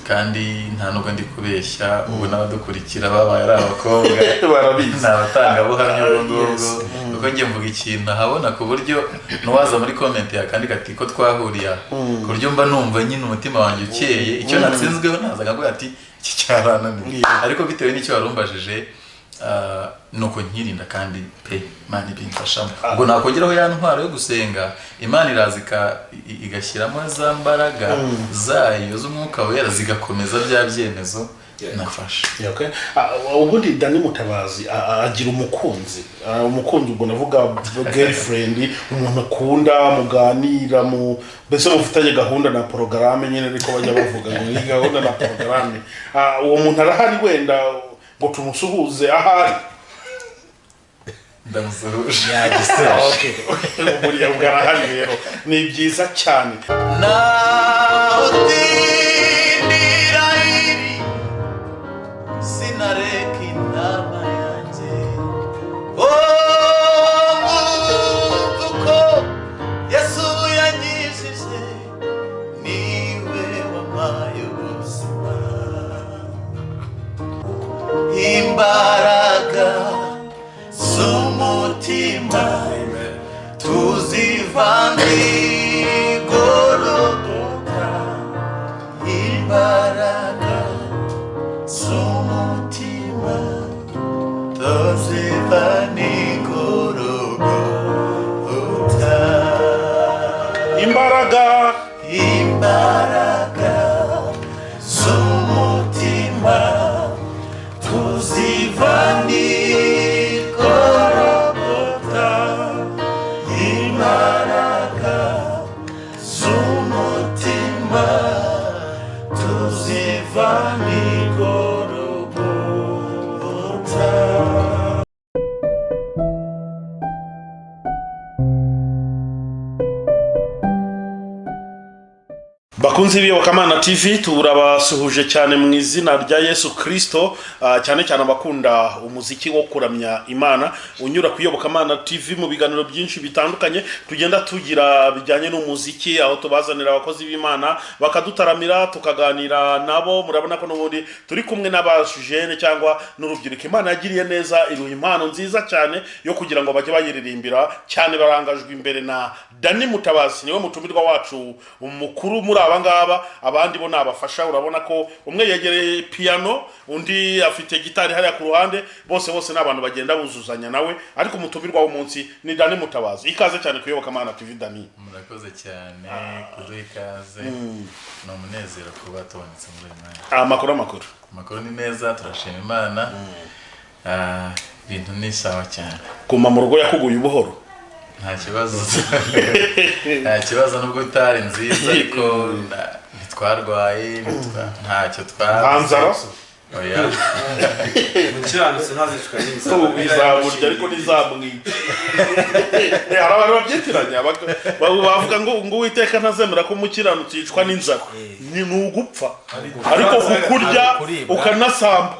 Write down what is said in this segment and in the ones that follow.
kandi nta nubwo ndi kubeshya ubwo n'abadukurikira babaye ari abakobwa barabizi n'abatangabuhamya ubwo kuko njye mvuga ikintu habona ku buryo nuwaza muri comment yakandika ati ko twahuriye ku buryo mba numva nyine umutima wanjye ukeye icyo natsinzweho nazaga ngo ati iki cyarananiye ariko bitewe n'icyo warumbajije nuko nkirinda kandi pe Imana ibimfashamo ubwo nakongeraho ya ntwaro yo gusenga Imana iraza igashyiramo za mbaraga zayo z'umwuka wera zigakomeza bya byemezo nafashe. Okay. Ubundi Dani Mutabazi agira umukunzi ubwo navuga girlfriend, umuntu akunda muganira mbese mufitanye gahunda na porogaramu nyine ariko bajya bavuga ngo ni gahunda na porogaramu. Uwo muntu arahari wenda ngo tumusuhuze ahari? Ndamusuhuje yagiseje. Okay. Buriya bwarahari rero ni byiza cyane. Sinareka inama yanjye uko Yesu yanyijije niwe wampaye ubuzima imbaraga z'umutima tuzivanye Golgotha imbaraga z'umutima tuzivanye Golgotha imbaraga z'umutima tuzivanye Golgotha imbaraga z'umutima tuzivanye Golgotha. Bakunzi b'iyobokamana TV turabasuhuje cyane mu izina rya Yesu Kristo, cyane cyane abakunda umuziki wo kuramya Imana unyura ku iyobokamana TV mu biganiro byinshi bitandukanye tugenda tugira bijyanye n'umuziki, aho tubazanira abakozi b'Imana bakadutaramira tukaganira nabo. Murabona ko n'ubundi turi kumwe n'abajene cyangwa n'urubyiruko Imana yagiriye neza, iruha impano nziza cyane yo kugira ngo bajye bayiririmbira cyane. Barangajwe imbere na Dani Mutabazi, niwe mutumirwa wacu umukuru muri abangaba, abandi bo nabafasha. Urabona ko umwe yegereye piano, undi afite gitari hariya ku ruhande, bose n'abantu bagenda buzuzanya nawe, ariko umutumirwa w'umunsi ni Dani Mutabazi. Ikaze cyane kuyobokamana TV Dani. Murakoze cyane kuduha ikaze, no munezero kuba tubonetse muri mwanya. Amakuru ni meza, turashima Imana. Ibintu ni sawa cyane. Kuma mu rugo yakuguye ubuhoro? Nta kibazo nubwo utari nziza ariko ntitwarwaye ntacyo twanzara oya mukiranutse ntazicwa n'inzara bizamurya ariko nizamwica. Hari abantu babyitiranya bavuga ngo Uwiteka ntazemera ko mukiranutse yicwa n'inzara, ni ugupfa ariko kukurya ukanasamba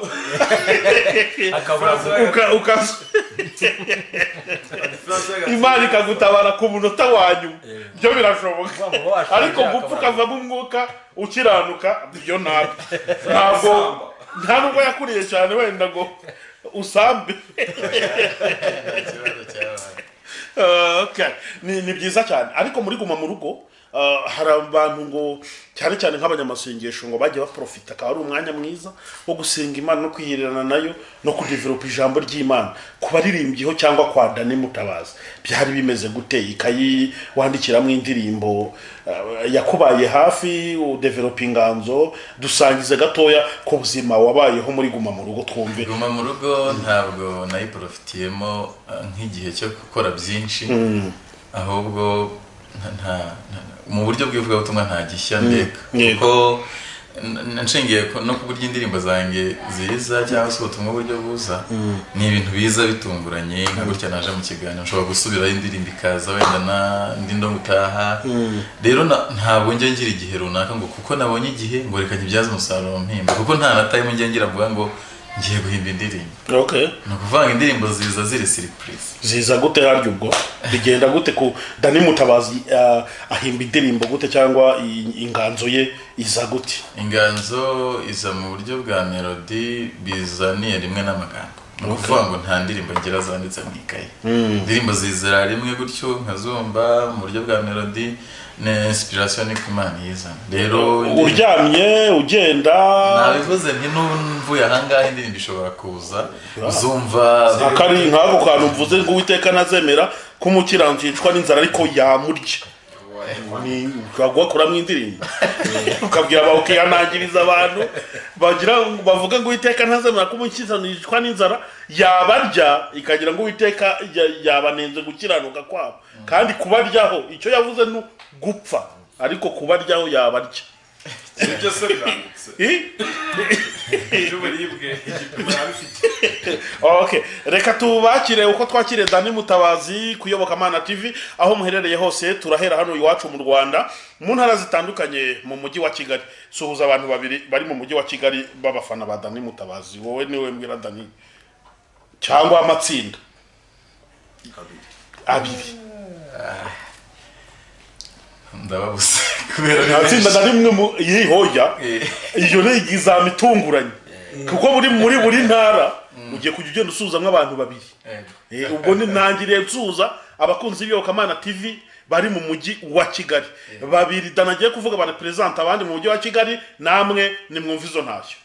Imana ikagutabara ku munota wanyu, byo birashoboka. Ariko gupfa ukavamo umwuka ukiranuka byo ntabwo nta nubwo yakuriye cyane wenda ngo usambe. Okay, ni byiza cyane. Ariko muri guma mu rugo hari abantu ngo cyane cyane nk'abanyamasengesho ngo bajye baprofita, akaba ari umwanya mwiza wo gusenga Imana no kwihirana nayo no kudevelopa ijambo ry'Imana. Kubaririmbyiho cyangwa kwa Dani Mutabazi byari bimeze gute? Ikayi wandikiramo indirimbo yakubaye hafi udevelopa inganzo, dusangize gatoya ku buzima wabayeho muri guma mu rugo twumve. Guma mu rugo ntabwo nayiprofitiyemo nk'igihe cyo gukora byinshi, ahubwo mu buryo bw'ivugabutumwa nta gishya mbeka, kuko nshingiye no kuburyo indirimbo zanjye ziza cyangwa se ubutumwa buryo buza ni ibintu biza bitunguranye. nka gutya naje mu kiganiro nshobora gusubiraho indirimbo ikaza wenda ndi ndo gutaha. Rero ntabwo njye ngira igihe runaka ngo kuko nabonye igihe ngo reka nkibyaze umusaruro mpimba, kuko nta na time njye ngira mvuga ngo ngiye guhimba indirimbo. Okay. Ni ukuvanga indirimbo ziza ziri surprise. Ziza gute harya ubwo bigenda gute ku Dani Mutabazi ahimba indirimbo gute cyangwa inganzo ye iza gute? Inganzo iza mu buryo bwa melody bizaniye rimwe n'amagambo. Ni ukuvuga ngo nta ndirimbo ngira zanditse mu ikaye. Indirimbo zizira rimwe gutyo nkazumva mu buryo bwa melody ne inspiration ni kumana yizana. Rero uryamye ugenda nabivuze nti numvuye ahangaha indirimbo ishobora kuza uzumva akari nkako kantu mvuze ngo Uwiteka nazemera ko umukiranzicwa n'inzara ariko yamurya. Ni ukagukoramo indirimbo ukabwira bakiyanagiriza abantu bagira bavuga ngo Uwiteka ntazemera ko umukiranzicwa n'inzara yabarya ikagira ngo Uwiteka yabanenze gukiranuka kwabo kandi kubaryaho icyo yavuze no gupfa ariko kubaryaho yabarya. Ibyo se biranditse. Okay, reka tubakire uko twakire Dani Mutabazi kuyoboka Mana TV aho muherereye hose. Turahera hano iwacu mu Rwanda mu ntara zitandukanye mu mujyi wa Kigali. Suhuza abantu babiri bari mu mujyi wa Kigali babafana ba Dani Mutabazi. Wowe niwe mbwira Dani cyangwa amatsinda abiri ndababuze kubera natsinda na rimwe mu yihoya iyo ne izamitunguranye kuko muri buri ntara ugiye kujya ugenda usuzamwe abantu babiri. Ubwo ni ntangiriye nsuza abakunzi b'iyoboka Mana TV bari mu mujyi wa Kigali babiri danagiye kuvuga ba represent abandi mu mujyi wa Kigali namwe ni mwumva izo ntashyo.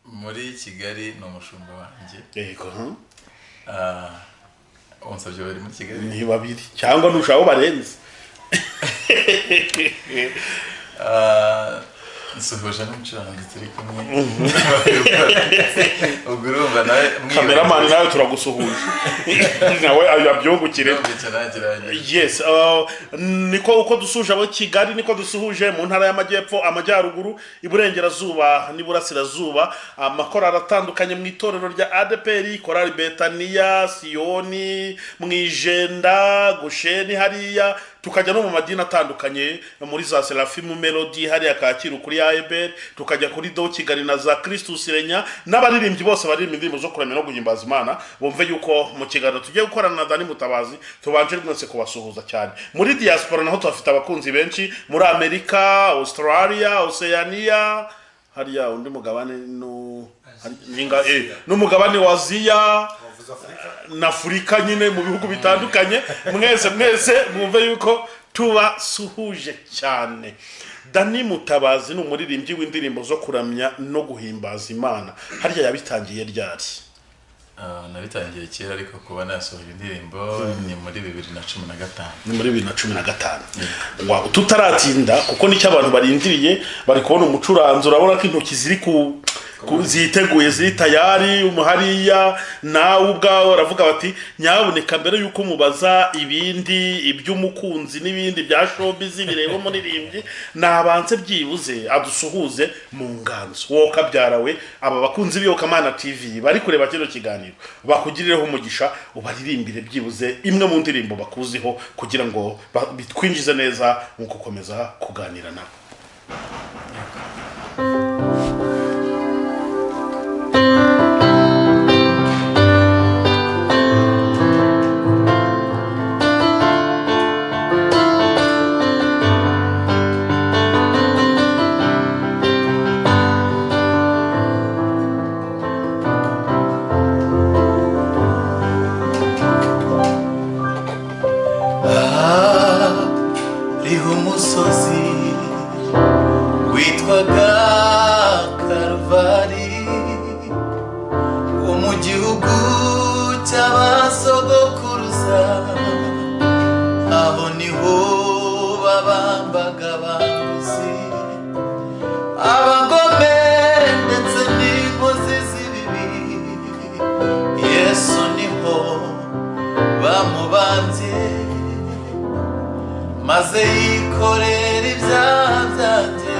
Muri Kigali no mushumba wanje Yego onsabye bari muri Kigali ni babiri cyangwa nushaho barenze. nsuhuje n'umucuranzi turi kumwe ugurumva nawe cameraman nawe turagusuhuje nawe abyungukire. Yes, niko uko dusuje abo Kigali niko dusuhuje mu ntara y'amajyepfo amajyaruguru iburengerazuba n'iburasirazuba amakorali atandukanye mu itorero rya ADPR korali Betania Sioni Mwijenda Gosheni hariya tukajya no mu madini atandukanye muri za Seraphim Melody hariya Kacyiru kuri AEBR tukajya kuri Do Kigali na za Christus Renya n'abaririmbyi bose baririmba indirimbo zo kuramya no guhimbaza Imana bumve yuko mu kiganiro tugiye gukorana na Dani Mutabazi tubanje rwose kubasuhuza cyane. Muri diaspora naho tubafite abakunzi benshi muri Amerika, Australia, Oceania hariya undi mugabane n'umugabane wa Aziya na Afurika nyine mu bihugu bitandukanye mwese mwumve yuko tubasuhuje cyane. Dani Mutabazi ni umuririmbyi w'indirimbo zo kuramya no guhimbaza Imana hariya yabitangiye ryari? Nabitangiye kera ariko kuba nasohoye indirimbo ni muri 2015. Ni muri 2015. Wow, tutaratinda kuko nicyo abantu barindiriye bari kubona umucuranzi urabona ko intoki ziri ziteguye ziri tayari umuhariya nawe ubwawe aravuga bati nyaboneka mbere yuko mubaza ibindi iby'umukunzi n'ibindi bya showbiz bireba umuririmbyi nabanze byibuze adusuhuze mu nganzo wowe kabyarawe aba bakunzi b'iyoboka Mana TV bari kureba kino kiganiro bakugirireho umugisha ubaririmbire byibuze imwe mu ndirimbo bakuziho kugira ngo bitwinjize neza mu gukomeza kuganira nabo. maze yikorera ibyaha byanjye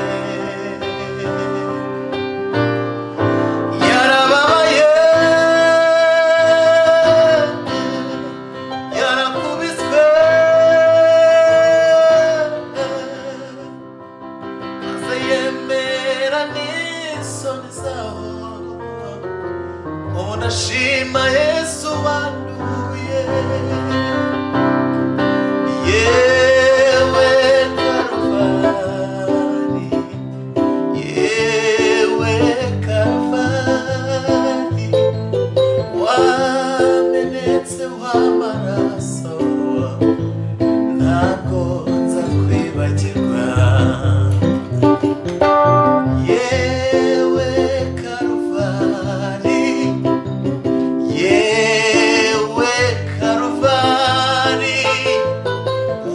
yarababaye yarakubiswe maze yemera n'isoni zawo ndashima Yesu wanduye yewe Karuvali yewe Karuvali wamenetse w'amaraso ntabwo nza kwibagirwa yewe Karuvali yewe Karuvali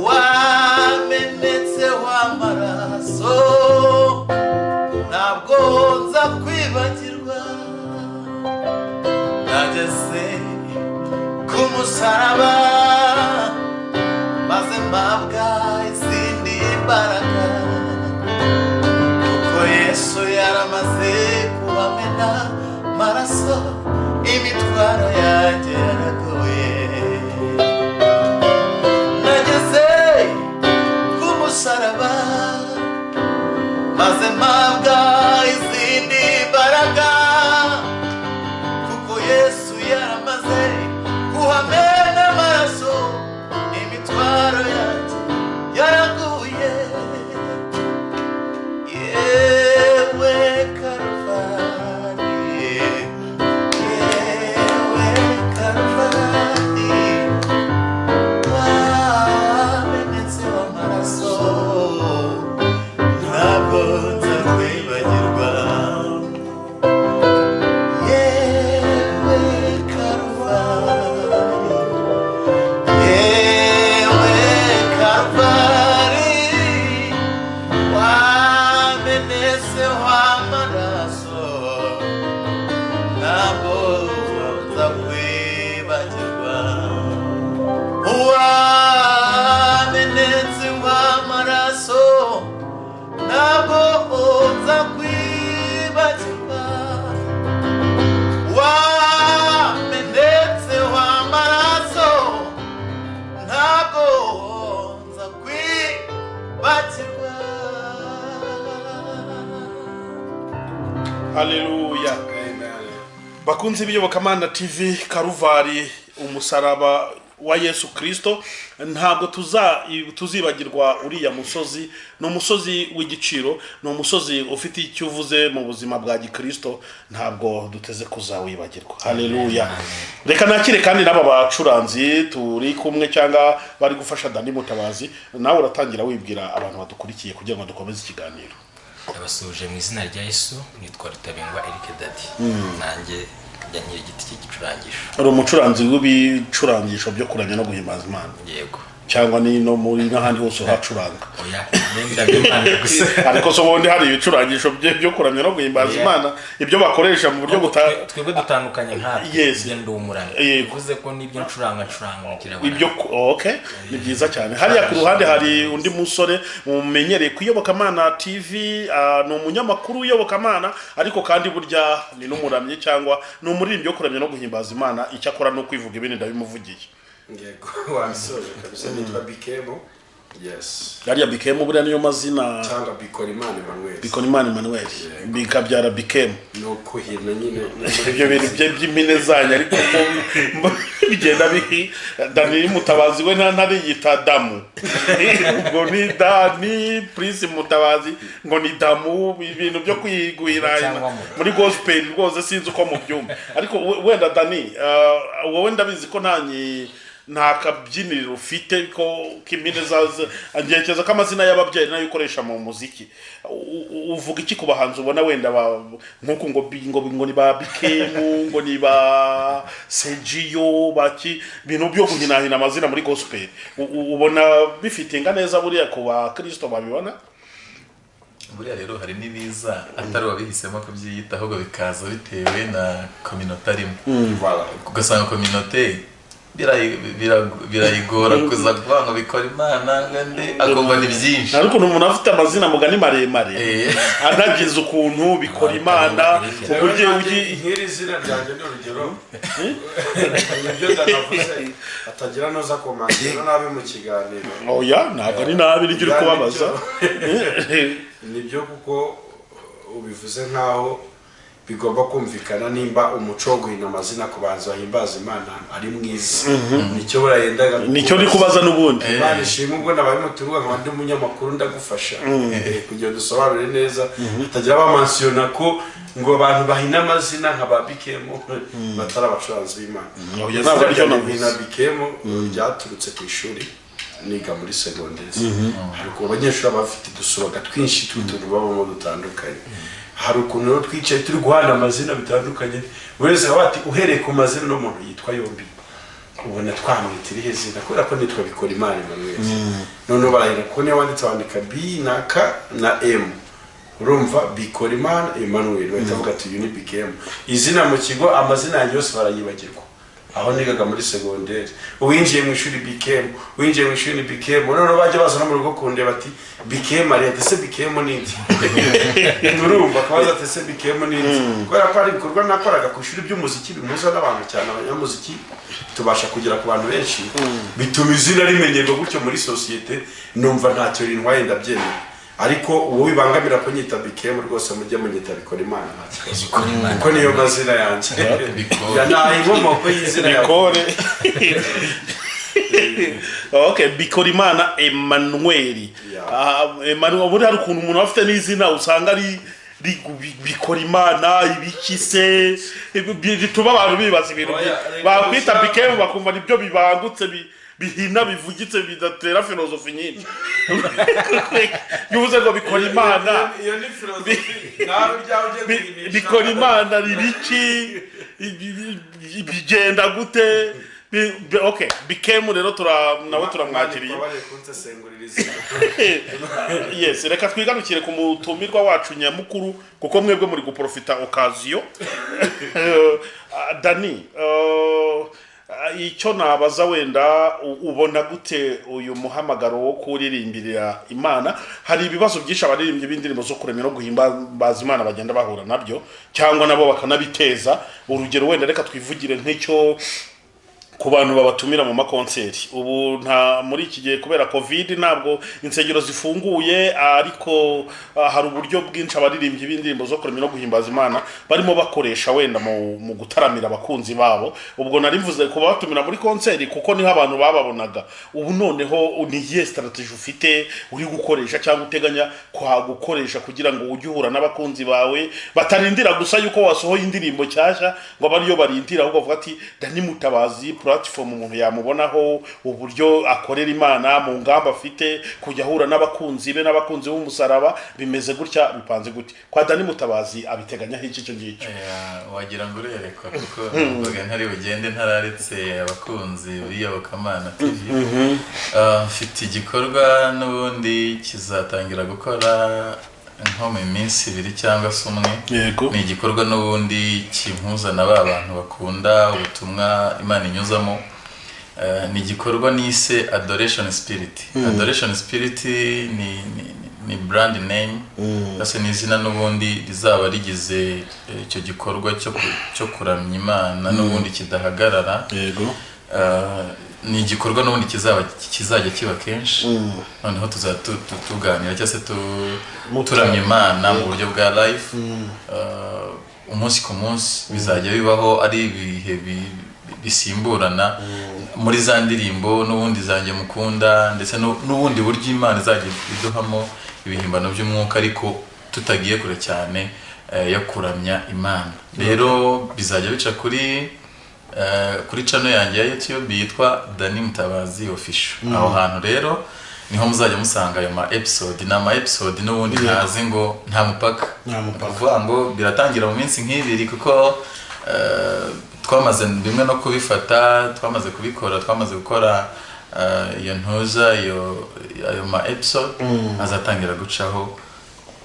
wamenetse w'amaraso ntabwo nza kwibagirwa nageze ku musaraba maze mpabwa izindi mbaraga kuko Yesu yaramaze kubamena amaraso imitwaro yanjye yaragoye nageze ku musaraba maze mpabwa izindi mbaraga kuko Yesu yaramaze kuhamena amaraso imitwaro yanjye yaraguye yewe Karuvali yewe Karuvali wamenetse w'amaraso ntabwo nza kwibagirwa yewe Karuvali yewe Karuvali wamenetse w'amaraso ntabwo nza kwibagirwa wamenetse w'amaraso ntabwo nza kwibagirwa wamenetse w'amaraso ntabwo nza kwibagirwa. haleluya bakunze ibiyobokamana TV Karuvali umusaraba wa Yesu Kristo ntabwo tuzibagirwa uriya musozi no musozi w'igiciro no musozi ufite icyo uvuze mu buzima bwa gikristo ntabwo duteze kuzawibagirwa haleluya reka nakire kandi n'aba bacuranzi turi kumwe cyangwa bari gufasha Dani Mutabazi nawe uratangira wibwira abantu badukurikiye kugira ngo dukomeze ikiganiro abasuje mu izina rya Yesu nitwa Rutabingwa Eric Dadi nanjye njyanye igiti cy'igicurangisho ari umucuranzi w'ibicurangisho byo kuramya no guhimbaza Imana yego cyangwa ni no muri n'ahandi hose hacuranga oya nenda bimana gusa ariko so bondi hari ibicurangisho byo kuramya no guhimbaza Imana ibyo bakoresha mu buryo twebwe dutandukanye nka genda umurana bivuze ko nibyo ncuranga kirabona ibyo okay ni byiza cyane hariya ku ruhande hari undi musore mumenyereye kuyobokamana TV ni umunyamakuru uyobokamana ariko kandi burya ni n'umuramyi cyangwa ni umuririmbyi wo kuramya no guhimbaza Imana icyo akora no kwivuga ibindi ndabimuvugiye Ngeko wasoje kabisa nitwa Bikemo. Yes. Yari Bikemo buriya niyo mazina cyangwa Bikorimana Emmanuel. Bikorimana Emmanuel. Bikabyara Bikemo. No kuhina nyine. Ibyo bintu by'impine zanyu ariko bigenda bihi Dani Mutabazi we ntari yita Damu. Ngo ni Dani Prince Mutabazi ngo ni Damu ibintu byo kwiguhira muri gospel rwose sinzi uko mu byumba ariko wenda Dani wowe ndabizi ko nta kabyiniriro ufite ko kimine zaza angekeza ko amazina y'ababyeyi nayo ukoresha mu muziki uvuga iki ku bahanzi ubona wenda nkuko ngo ni ba Bikemu ngo ni ba Sejiyo baki bintu byo guhinahina amazina muri gospel ubona bifitinga neza buriya ku ba Kristo babibona buriya rero hari n'ibiza atari wabihisemo kubyiyita ahubwo bikaza bitewe na communauté arimo ugasanga communauté birayigora kuza kuvanga bikora Imana ngende akumva ni byinshi ariko umuntu afite amazina mugani maremare anagize ukuntu bikora Imana uburyo nk'iri zina ryanjye n'urugero ibyo ndanavuze atagira noza komanda nabi mu kiganiro oya ntabwo ari nabi n'icyo uri kubabaza nibyo kuko ubivuze nkaho bigomba kumvikana nimba umuco wo guhina amazina ku bantu bahimbaza Imana ari mwiza nicyo burayendaga nicyo ndi kubaza n'ubundi Imana ishimwe ubwo nabayemo turuga nk'abandi umunyamakuru ndagufasha kugira dusobanure neza hatagira abamansiyona ko ngo abantu bahina amazina nka ba Bikemo batari abacuranzi b'Imana na Bikemo byaturutse ku ishuri niga muri secondaire ariko abanyeshuri bafite dusubaga twinshi tutuntu babamo dutandukanye hari ukuntu rero twicaye turi guhana amazina bitandukanye wese bati uhereye ku mazina n'umuntu yitwa yombi ubona twamwitira izina kubera ko nitwa Bikora Imana Emmanuel none barahira ko ne wanditse wandika B na K na M urumva Bikora Imana Emmanuel batavuga ati uyu ni Bikemo izina mu kigo amazina yanjye yose barayibagirwa aho nigaga muri secondaire uwinjiye mu ishuri Bikemo winjiye mu ishuri Bikemo none baje bazana mu rugo kunde bati Bikemo ari ate se Bikemo nindi urumva kaza ate se Bikemo nindi kubera ko ari bikorwa nakoraga ku ishuri by'umuziki bimuza n'abantu cyane abanyamuziki tubasha kugera ku bantu benshi bituma izina rimenyerwa gutyo muri societe numva ntacyo rintwaye ndabyemera ariko uwo bibangamira ko nyita Bikemo rwose mujye munyita Bikora Imana kuko niyo mazina yanjye ya nayi inkomoko y'izina Bikore okay Bikora Imana Emmanuel Emmanuel buri hari ukuntu umuntu afite n'izina usanga ari Bikora Imana ibikise bituma abantu bibaza ibintu bakwita Bikemo bakumva nibyo bibangutse bihina bivugitse bidatera filozofi nyinshi yuvuze ngo Bikora Imana iyo ni filozofi nawe byaje Bikora Imana ribiki bigenda gute okay Bikemo rero nawe turamwakiriye yes reka twigarukire ku mutumirwa wacu nyamukuru kuko mwebwe muri guprofita occasion Dani icyo nabaza wenda ubona gute uyu muhamagaro wo kuririmbira Imana hari ibibazo byinshi abaririmbyi b'indirimbo zo kuremera no guhimbaza Imana bagenda bahura nabyo cyangwa nabo bakanabiteza urugero wenda reka twivugire nk'icyo ku bantu babatumira mu makonseri ubu nta muri iki gihe kubera covid ntabwo insengero zifunguye ariko hari uburyo bwinshi abaririmbyi b'indirimbo zo kuremera no guhimbaza Imana barimo bakoresha wenda mu gutaramira abakunzi babo ubwo nari mvuze ko batumira muri konseri kuko niho abantu bababonaga ubu noneho ni iyihe strategy ufite uri gukoresha cyangwa uteganya gukoresha kugira ngo ujye uhura n'abakunzi bawe batarindira gusa yuko wasohoye indirimbo cyashya ngo bariyo barindira ahubwo bavuga ati Dani Mutabazi platform umuntu yamubonaho uburyo akorera Imana mu ngamba afite kujya ahura n'abakunzi be n'abakunzi b'umusaraba bimeze gutya bipanze gute kwa Dani Mutabazi abiteganya iki cyo ngicyo wagira ngo urerekwa kuko mvuga ntari bugende ntararetse abakunzi b'iyobokamana TV mfite igikorwa n'ubundi kizatangira gukora nko mu minsi 2 cyangwa se umwe ni igikorwa n'ubundi kimpuza na ba bantu bakunda ubutumwa Imana inyuzamo ni igikorwa nise Adoration Spirit Adoration Spirit ni brand name base ni izina n'ubundi rizaba rigize icyo gikorwa cyo kuramya Imana n'ubundi kidahagarara ni igikorwa n'ubundi kizajya kiba kenshi noneho tuzatuganira cyangwa se turamya Imana mu buryo bwa live umunsi ku munsi bizajya bibaho ari ibihe bisimburana muri za ndirimbo n'ubundi zanjye mukunda ndetse n'ubundi buryo Imana izajya iduhamo ibihimbano by'umwuka ariko tutagiye kure cyane yo kuramya Imana rero bizajya bica kuri channel yanjye ya YouTube yitwa Dani Mutabazi Official aho hantu rero niho muzajya musanga ayo ma episode n'ubundi ntazi ngo nta mupaka kuvuga ngo biratangira mu minsi nk'ibiri kuko twamaze bimwe no kubifata twamaze kubikora twamaze gukora iyo ntuza ayo ma episode azatangira gucaho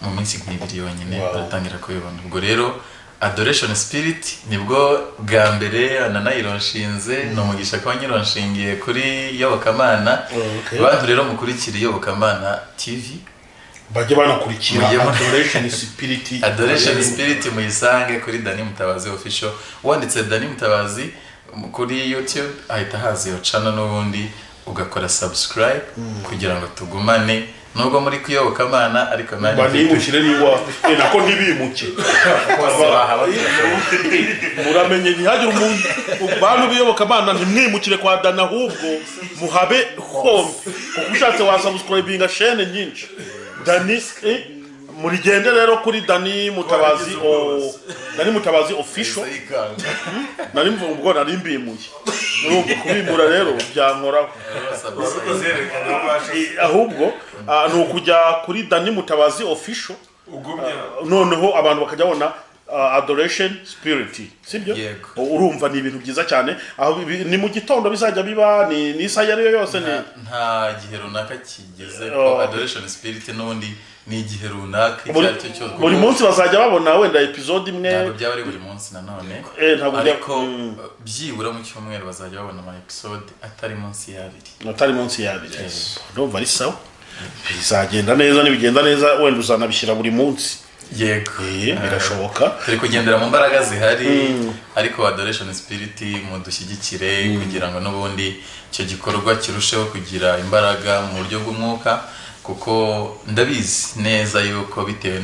mu minsi nk'ibiri yonyine baratangira kubibona ubwo rero Adoration Spirit nibwo bwa mbere ananayironshinze no mugisha ko nyironshingiye kuri Yobokamana bantu rero mukurikira Yobokamana TV bajye banakurikira Adoration Spirit muyisange kuri Dani Mutabazi Official wanditse Dani Mutabazi kuri YouTube ahita haza iyo channel n'ubundi ugakora subscribe kugira ngo tugumane nubwo muri kuyobokamana ariko nanjye banimukire niwa nako ntibimuke muramenye ntihagire umuntu bantu biyobokamana ntimwimukire kwa Dana ahubwo muhabe home kuko ushatse wasubscribinga chaîne nyinshi Dani murigende rero kuri Dani Mutabazi official nari mvugo nari mbimuye n'ubwo kubimura rero byankoraho ahubwo nukujya kuri Dani Mutabazi official noneho abantu bakajya bona adoration spirit sibyo urumva ni ibintu byiza cyane aho ni mu gitondo bizajya biba ni isaha ariyo yose nta gihe runaka kigeze ko adoration spirit n'undi ni igihe runaka icyacyo cyose buri munsi bazajya babona wenda episode imwe ntabwo byaba ari buri munsi nanone ariko byibura mu cyumweru bazajya babona ama episode atari munsi y'abiri ndumva ari sawa bizagenda neza nibigenda neza wenda uzanabishyira buri munsi yego birashoboka turi kugendera mu mbaraga zihari ariko adoration spirit mudushyigikire kugira ngo n'ubundi icyo gikorwa kirusheho kugira imbaraga mu buryo bw'umwuka kuko ndabizi neza yuko bitewe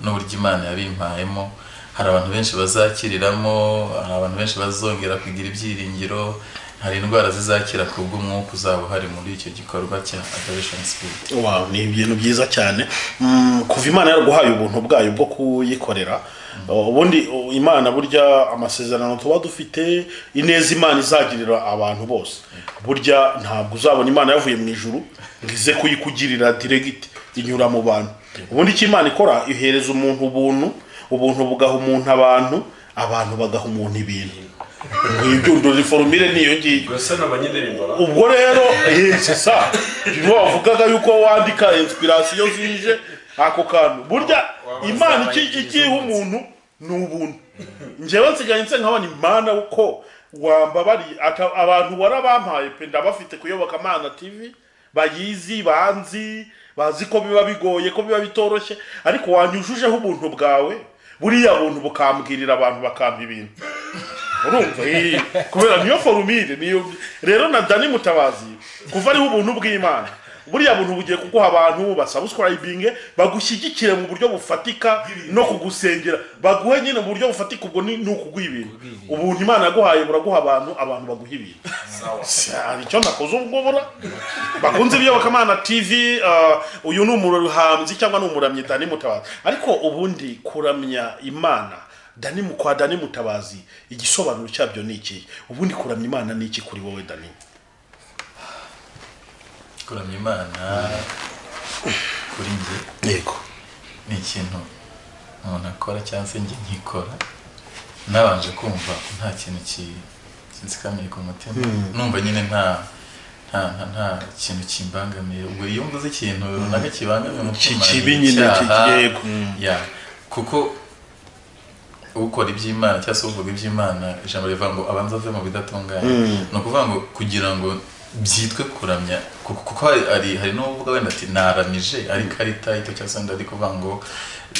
n'uburyo Imana yabimpayemo hari abantu benshi bazakiriramo hari abantu benshi bazongera kugira ibyiringiro hari indwara zizakira kubw'umwuka uzaba uhari muri icyo gikorwa cya adoration spirit. Wow, ni ibintu byiza cyane. Kuva Imana yaraguhaye ubuntu bwayo bwo kuyikorera, ubundi Imana burya amasezerano tuba dufite, ineza Imana izagirira abantu bose. Burya ntabwo uzabona Imana yavuye mu ijuru ngize kuyikugirira direct inyura mu bantu. Ubundi icyo Imana ikora ihereza umuntu ubuntu bugaha umuntu abantu bagaha umuntu ibintu. Ibyo ndori formule niyo ngiye gusa n'abanyederimbo ubwo rero sasa niho wavugaga yuko wandika inspiration zije ako kantu burya Imana ikiha umuntu n'ubuntu njewe nsigaye nse nkabana Imana uko wambabari abantu warabampaye pe ndabafite kuyoboka Mana TV bayizi bazi ko biba bigoye ko biba bitoroshye ariko wanyujujeho ubuntu bwawe buriya buntu bukambwirira abantu bakampa ibintu urumva kubera niyo formule niyo rero na Dani Mutabazi kuva ari ubuntu bw'Imana buriya buntu bugiye kuguha abantu basubscribing bagushyigikire mu buryo bufatika no kugusengera baguhe nyine mu buryo bufatika ubwo ni ukuguha ibintu ubuntu Imana yaguhaye buraguha abantu baguha ibintu sawa icyo nakoze ubwo bura bakunze ibiyoboka Mana TV uyu ni umuhamzi cyangwa ni umuramyi Dani Mutabazi ariko ubundi kuramya Imana Dani Mutabazi igisobanuro cyabyo ni iki ubundi kuramya Imana ni iki kuri wowe Dani? Kuramya Imana kuri njye yego ni ikintu umuntu akora cyangwa se njye nkikora nabanje kumva nta kintu kinsikamiye ku mutima numva nyine nta kintu kimbangamiye ubwo iyo mvuze ikintu runaka kibangamiye umutima kibi nyine yego kuko ukora iby'Imana cyangwa se uvuga iby'Imana ijambo rivuga ngo abanza ave mu bidatunganye no kuvuga ngo kugira ngo byitwe kuramya kuko hari n'uvuga wenda ati naramije ari karita ito cyangwa se ndari kuvuga ngo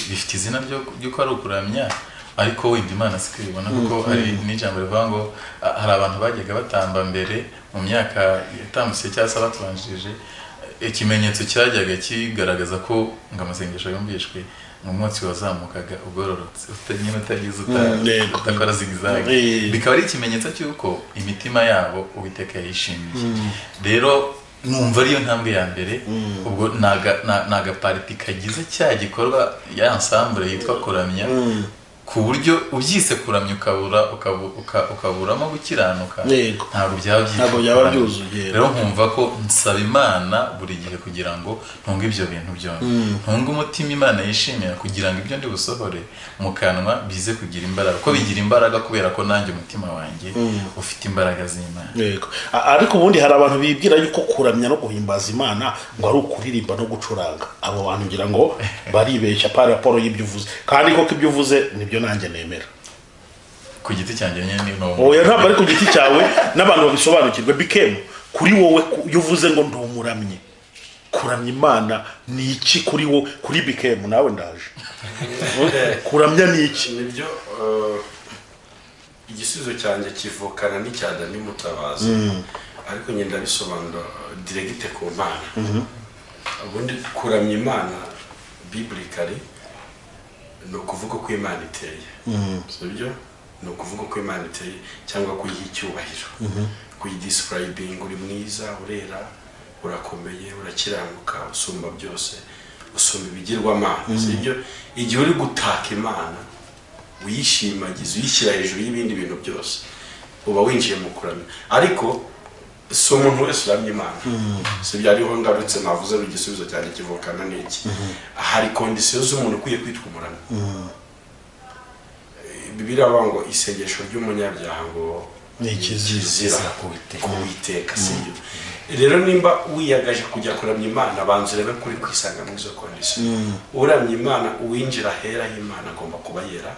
bifite izina ry'uko ari ukuramya ariko wenda Imana sikibona kuko hari n'ijambo rivuga ngo hari abantu bajyaga batamba mbere mu myaka yatambutse cyangwa se batubanjirije ikimenyetso cyajyaga kigaragaza ko ngo amasengesho yumvishwe umwotsi wazamukaga ugororotse utanyine utagize utakora zigzag bikaba ari ikimenyetso cy'uko imitima yabo Uwiteka yishimiye rero numva ariyo ntambwe ya mbere ubwo naga party kagize cya gikorwa ya ensemble yitwa kuramya ku buryo ubyise kuramya ukaburamo gukiranuka ntabwo byaba byuzuye rero nkumva ko nsaba Imana buri gihe kugira ngo ntunge ibyo bintu byombi ntunge umutima Imana yishimira kugira ngo ibyo ndi busohore mu kanwa bize kugira imbaraga ko bigira imbaraga kubera ko nanjye umutima wanjye ufite imbaraga z'Imana yego ariko ubundi hari abantu bibwira yuko kuramya no guhimbaza Imana ngo ari ukuririmba no gucuranga abo bantu ngira ngo baribeshya par rapport y'ibyo uvuze kandi koko ibyo uvuze nibyo nanjye nemera ku giti cyanjye nyine no oya ntabwo ari ku giti cyawe n'abantu babisobanukirwe bikemo kuri wowe uvuze ngo ndumuramye kuramya Imana ni iki kuri wowe kuri bikemo nawe ndaje kuramya ni iki nibyo igisubizo cyanjye kivukana n'icya Dani Mutabazi ariko nyenda bisobanura direct ku Mana ubundi kuramya Imana biblically ni ukuvuga ko Imana iteye sibyo ni ukuvuga ko Imana iteye cyangwa kuyiha icyubahiro kuyidescribing uri mwiza urera urakomeye urakiranuka usumba byose usumba ibigirwamana sibyo igihe uri gutaka Imana uyishimagiza uyishyira hejuru y'ibindi bintu byose uba winjiye mu kuramya ariko si umuntu wese uramya Imana sibyo ariho ngarutse navuze igisubizo cyane kivukana n'iki hari kondisiyo z'umuntu ukwiye kwitwa umuramyi Bibiliya avuga ngo isengesho ry'umunyabyaha ngo ni ikizira kuwiteka sibyo rero nimba wiyagaje kujya kuramya Imana banze urebe kuri kwisanga muri izo kondisiyo uramya Imana uwinjira hera y'Imana agomba kuba yera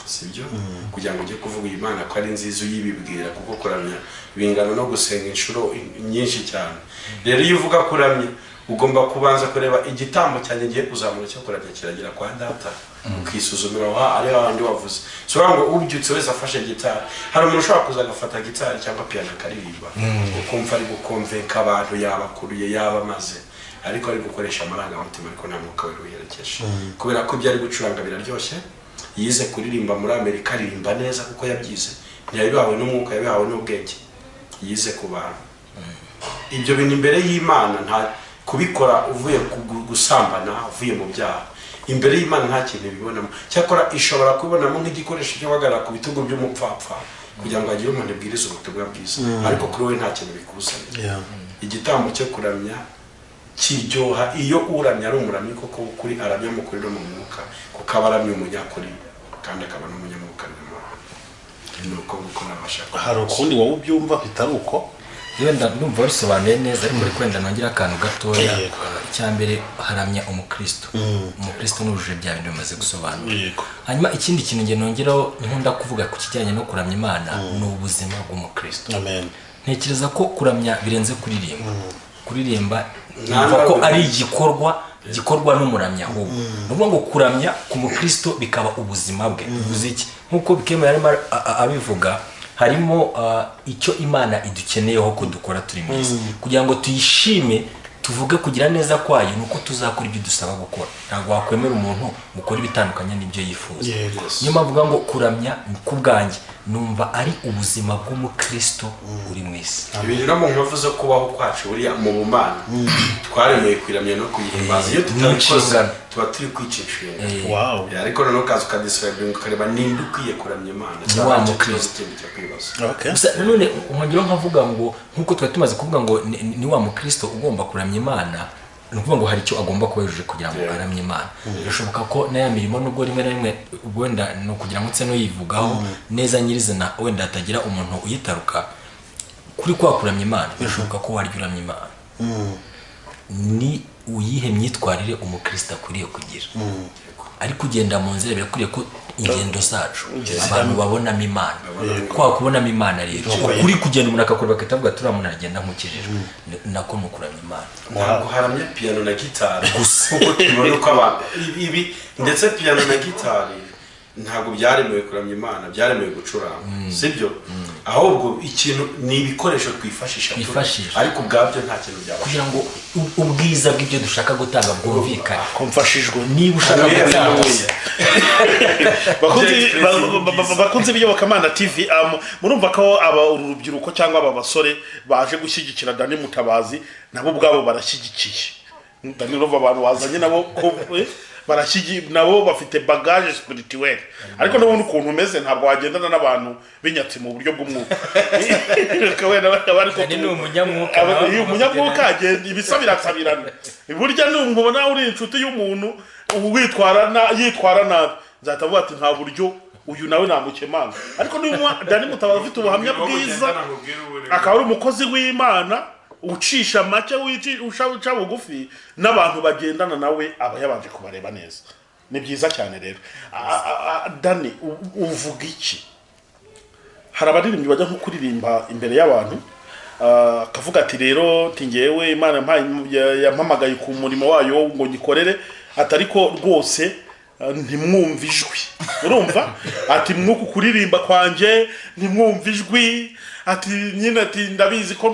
sibyo kugira ngo ujye kuvuga Imana ko ari nziza uyibibwira kuko kuramya bingana no gusenga inshuro nyinshi cyane rero iyo uvuga kuramya ugomba kubanza kureba igitambo cyane giye kuzamura cyo kuramya kiragira kwa data ukisuzumira ari abandi wavuze so ngo ubyutse wese afashe gitari hari umuntu ushobora kuza agafata gitari cyangwa piano akaririmba ukumva ari gukonvenka abantu yabakuruye yabamaze ariko ari gukoresha amarangamutima ariko nta mwuka we uherekeje kubera ko ibyo ari gucuranga biraryoshye yize kuririmba muri Amerika aririmba neza kuko yabyize ntiyabihawe n'umwuka yabihawe n'ubwenge yize ku bantu ibyo bintu imbere y'Imana nta kubikora uvuye gusambana uvuye mu byaha imbere y'Imana nta kintu bibonamo cyakora ishobora kubonamo nk'igikoresho cyo guhagarara ku bitugu by'umupfapfa kugira ngo agire umuntu abwiriza ubutumwa bwiza ariko kuri we nta kintu bikuzanira igitambo cyo kuramya kiryoha iyo uramya ari umuramyi koko kuri aramya mu kuri no mu mwuka kuko aba aramya umunyakuri kandi akaba n'umunyamwuka nuko guko nabashaka hari ukundi wowe ubyumva bitari uko yenda ndumva bisobanuye neza ariko kwenda nongera akantu gatoya cyambere haramya umukristo n'ujuje bya bintu bimaze gusobanura hanyuma ikindi kintu nge nongeraho nkunda kuvuga ku kijyanye no kuramya Imana ni ubuzima bw'umukristo amen ntekereza ko kuramya birenze kuririmba numva ko ari gikorwa n'umuramyi ahubwo nuvuga ngo kuramya ku mukristo bikaba ubuzima bwe bivuze iki nkuko bikema yarimo abivuga harimo icyo Imana idukeneyeho ko dukora turi mwese kugira ngo tuyishime tuvuge kugira neza kwayo nuko tuzakora ibyo dusaba gukora ntabwo wakwemera umuntu gukora ibitandukanye n'ibyo yifuza niyo mpamvu ngo kuramya ku bwanjye numva ari ubuzima bw'umukristo uri mwese ibintu no mu nkovu zo kubaho kwacu buriya mu bumana twaremeye kwiramya no kuyihimbaza iyo tutabikoze tuba turi kwicishije ariko noneho kaza ukadescribe ukareba ninde ukwiye kuramya Imana wa mukristo gusa none nkongera nkavuga ngo nkuko twari tumaze kuvuga ngo ni wa mukristo ugomba kuramya Imana nukuvuga ngo hari icyo agomba kubejuje kugira ngo aramye Imana birashoboka ko na ya mirimo nubwo rimwe na rimwe wenda no kugira ngo nse no yivugaho neza nyirizina wenda atagira umuntu uyitaruka kuri kwa kuramya Imana birashoboka ko waryo uramya Imana ni uyihe myitwarire umukristo akwiriye kugira ariko ugenda mu nzira birakuriye ko ingendo zacu abantu babonamo Imana kwa kubonamo Imana rero kuri kugenda umuntu akakora bakitavuga turi umuntu agenda nkukijijwe nako nukuramya Imana ntabwo haramya piano na gitari gusa kuko tubona ko abantu ibi ndetse piano na gitari ntabwo byaremewe kuramya Imana byaremewe gucuranga sibyo ahubwo ikintu ni ibikoresho twifashisha ariko ubwabyo nta kintu byabasha kugira ngo ubwiza bw'ibyo dushaka gutanga bwumvikane komfashijwe niba ushaka gutanga bakunze biyobokamana TV murumva ko urubyiruko cyangwa aba basore baje gushyigikira Dani Mutabazi nabo ubwabo barashyigikiye Dani Rova abantu wazanye nabo nabo bafite bagage spirituelle ariko n'ubundi ukuntu umeze ntabwo wagendana n'abantu binyatse mu buryo bw'umwuka ni umunyamwuka agenda ibisabirasabirana burya n'umubona uri inshuti y'umuntu yitwara nabi nzatavuga ati nta buryo uyu nawe namukemanga ariko Dani Mutabazi afite ubuhamya bwiza akaba ari umukozi w'Imana ucisha make uca bugufi n'abantu bagendana nawe aba yabanje kubareba neza ni byiza cyane rero Dani uvuga iki hari abaririmbyi bajya nko kuririmba imbere y'abantu akavuga ati rero tingewe Imana yampamagaye ku murimo wayo ngo ngikorere atariko rwose ntimwumva ijwi urumva ati mwuku kuririmba kwanje ntimwumva ijwi ati nyine ati ndabizi ko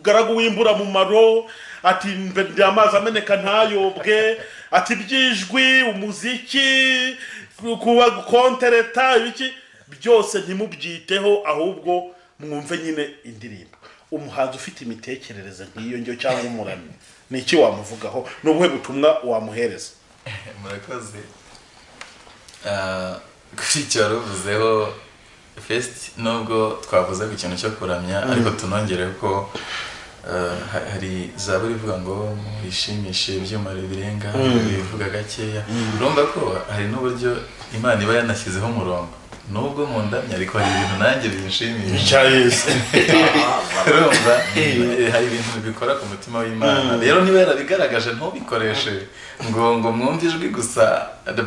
umugaragu w'imbura mu maro, ati mbere amazi ameneka ntayobwe, ati byijwi umuziki kuba kontereta ibiki byose ntimubyiteho, ahubwo mwumve nyine indirimbo. Umuhanzi ufite imitekerereze nk'iyo njyo cyangwa umuramyi ni iki wamuvugaho, n'ubuhe butumwa wamuhereza? Murakoze. Kuri icyo waruvuzeho first, nubwo twavuze ku kintu cyo kuramya ariko tunongere ko hari zaburi ivuga ngo mwishimishe ibyuma birenga, bivuga gakeya. Urumva ko hari n'uburyo Imana iba yanashyizeho umurongo, nubwo mu ndamya ariko hari ibintu nanjye binshimisha. Urumva hari ibintu bikora ku mutima w'Imana. Rero niba yarabigaragaje ntubikoreshe ngo mwumve ijwi gusa,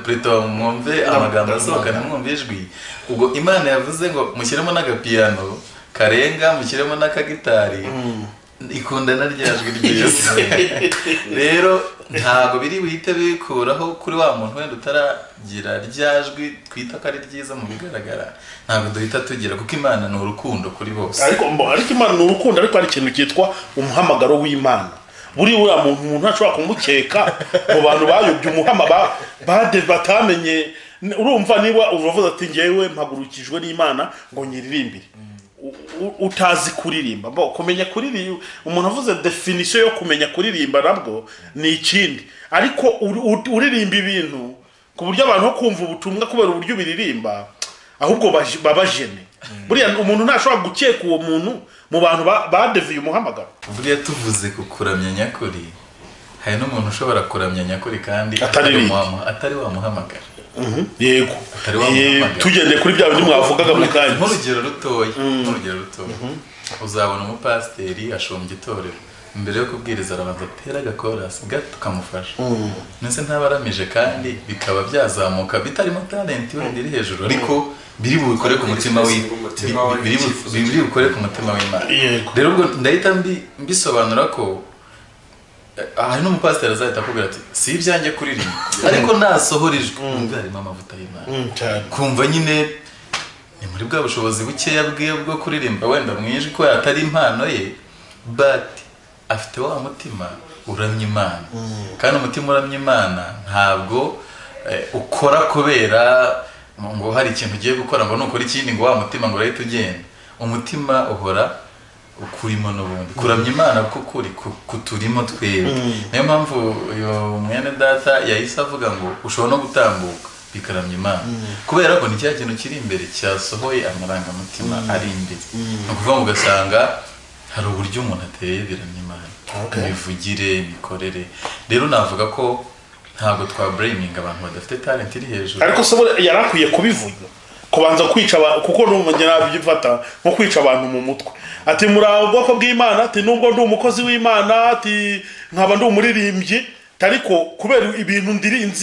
plutôt mwumve amagambo asohoka ntimwumve ijwi. Ubwo Imana yavuze ngo mushyiremo n'agapiyano karenga, mushyiremo n'akagitari, ikundana rya jwi ryiza. Rero ntabwo biri buhite bikuraho kuri wa muntu wenda utaragira rya jwi twita ko ari ryiza mu bigaragara, ntabwo duhita tugira, kuko Imana ni urukundo kuri bose. Ariko Imana ni urukundo, ariko hari ikintu cyitwa umuhamagaro w'Imana. Buriya umuntu ntashobora kumukeka mu bantu bayobye umuhama batamenye. Urumva niba uvuze ati ngewe mpagurukijwe n'Imana ngo nyiririmbire, utazi kuririmba. Kumenya kuririmba, umuntu avuze definition yo kumenya kuririmba nabwo ni ikindi, ariko uririmba ibintu ku buryo abantu kumva ubutumwa kubera uburyo biririmba, ahubwo babajene. Buriya umuntu ntashobora gukeka uwo muntu mu bantu badeviye umuhamagaro. Buriya tuvuze ku kuramya nyakuri, hari n'umuntu ushobora kuramya nyakuri kandi atari wamuhamagara. Yego, tugendeye kuri bya bindi mwavugaga mu kanya. Nk'urugero rutoya, uzabona umupasiteri ashombye itorero, mbere yo kubwiriza arabanza atera agakorasi gato kamufasha, ndetse ntabaramije kandi bikaba byazamuka bitarimo talent wenda iri hejuru, ariko biri bukore ku mutima w'Imana. Rero ubwo ndahita mbisobanura ko hari n'umupasiteri azahita akubwira ati si ibyanjye kuririmba, ariko nasohora ijwi kumva harimo amavuta y'Imana, kumva nyine ni muri bwa bushobozi bukeya bwo kuririmba wenda mu ijwi ko atari impano ye, but afite wa mutima uramya Imana. Kandi umutima uramya Imana ntabwo ukora kubera ngo hari ikintu ugiye gukora ngo nukora ikindi ngo wa mutima ngo urahita ugenda. Umutima uhora ukurimo n'ubundi, kuramya Imana kuri kuturimo twebwe. Niyo mpamvu uyu mwene data yahise avuga ngo ushobora no gutambuka bikaramya Imana, kubera ko ni cya kintu kiri imbere cyasohoye amarangamutima ari imbere. Ni ukuvuga ngo ugasanga hari uburyo umuntu ateye biramya Imana, imivugire, imikorere. Rero navuga ko ntabwo twabraminga abantu badafite talent iri hejuru, ariko se yarakwiye kubivuga, kubanza kwica kuko n'umugera byifata nko kwica abantu mu mutwe. Ati muri ubwoko bw'Imana, ati nubwo ndi umukozi w'Imana, ati nkaba ndi umuririmbyi, ariko kubera ibintu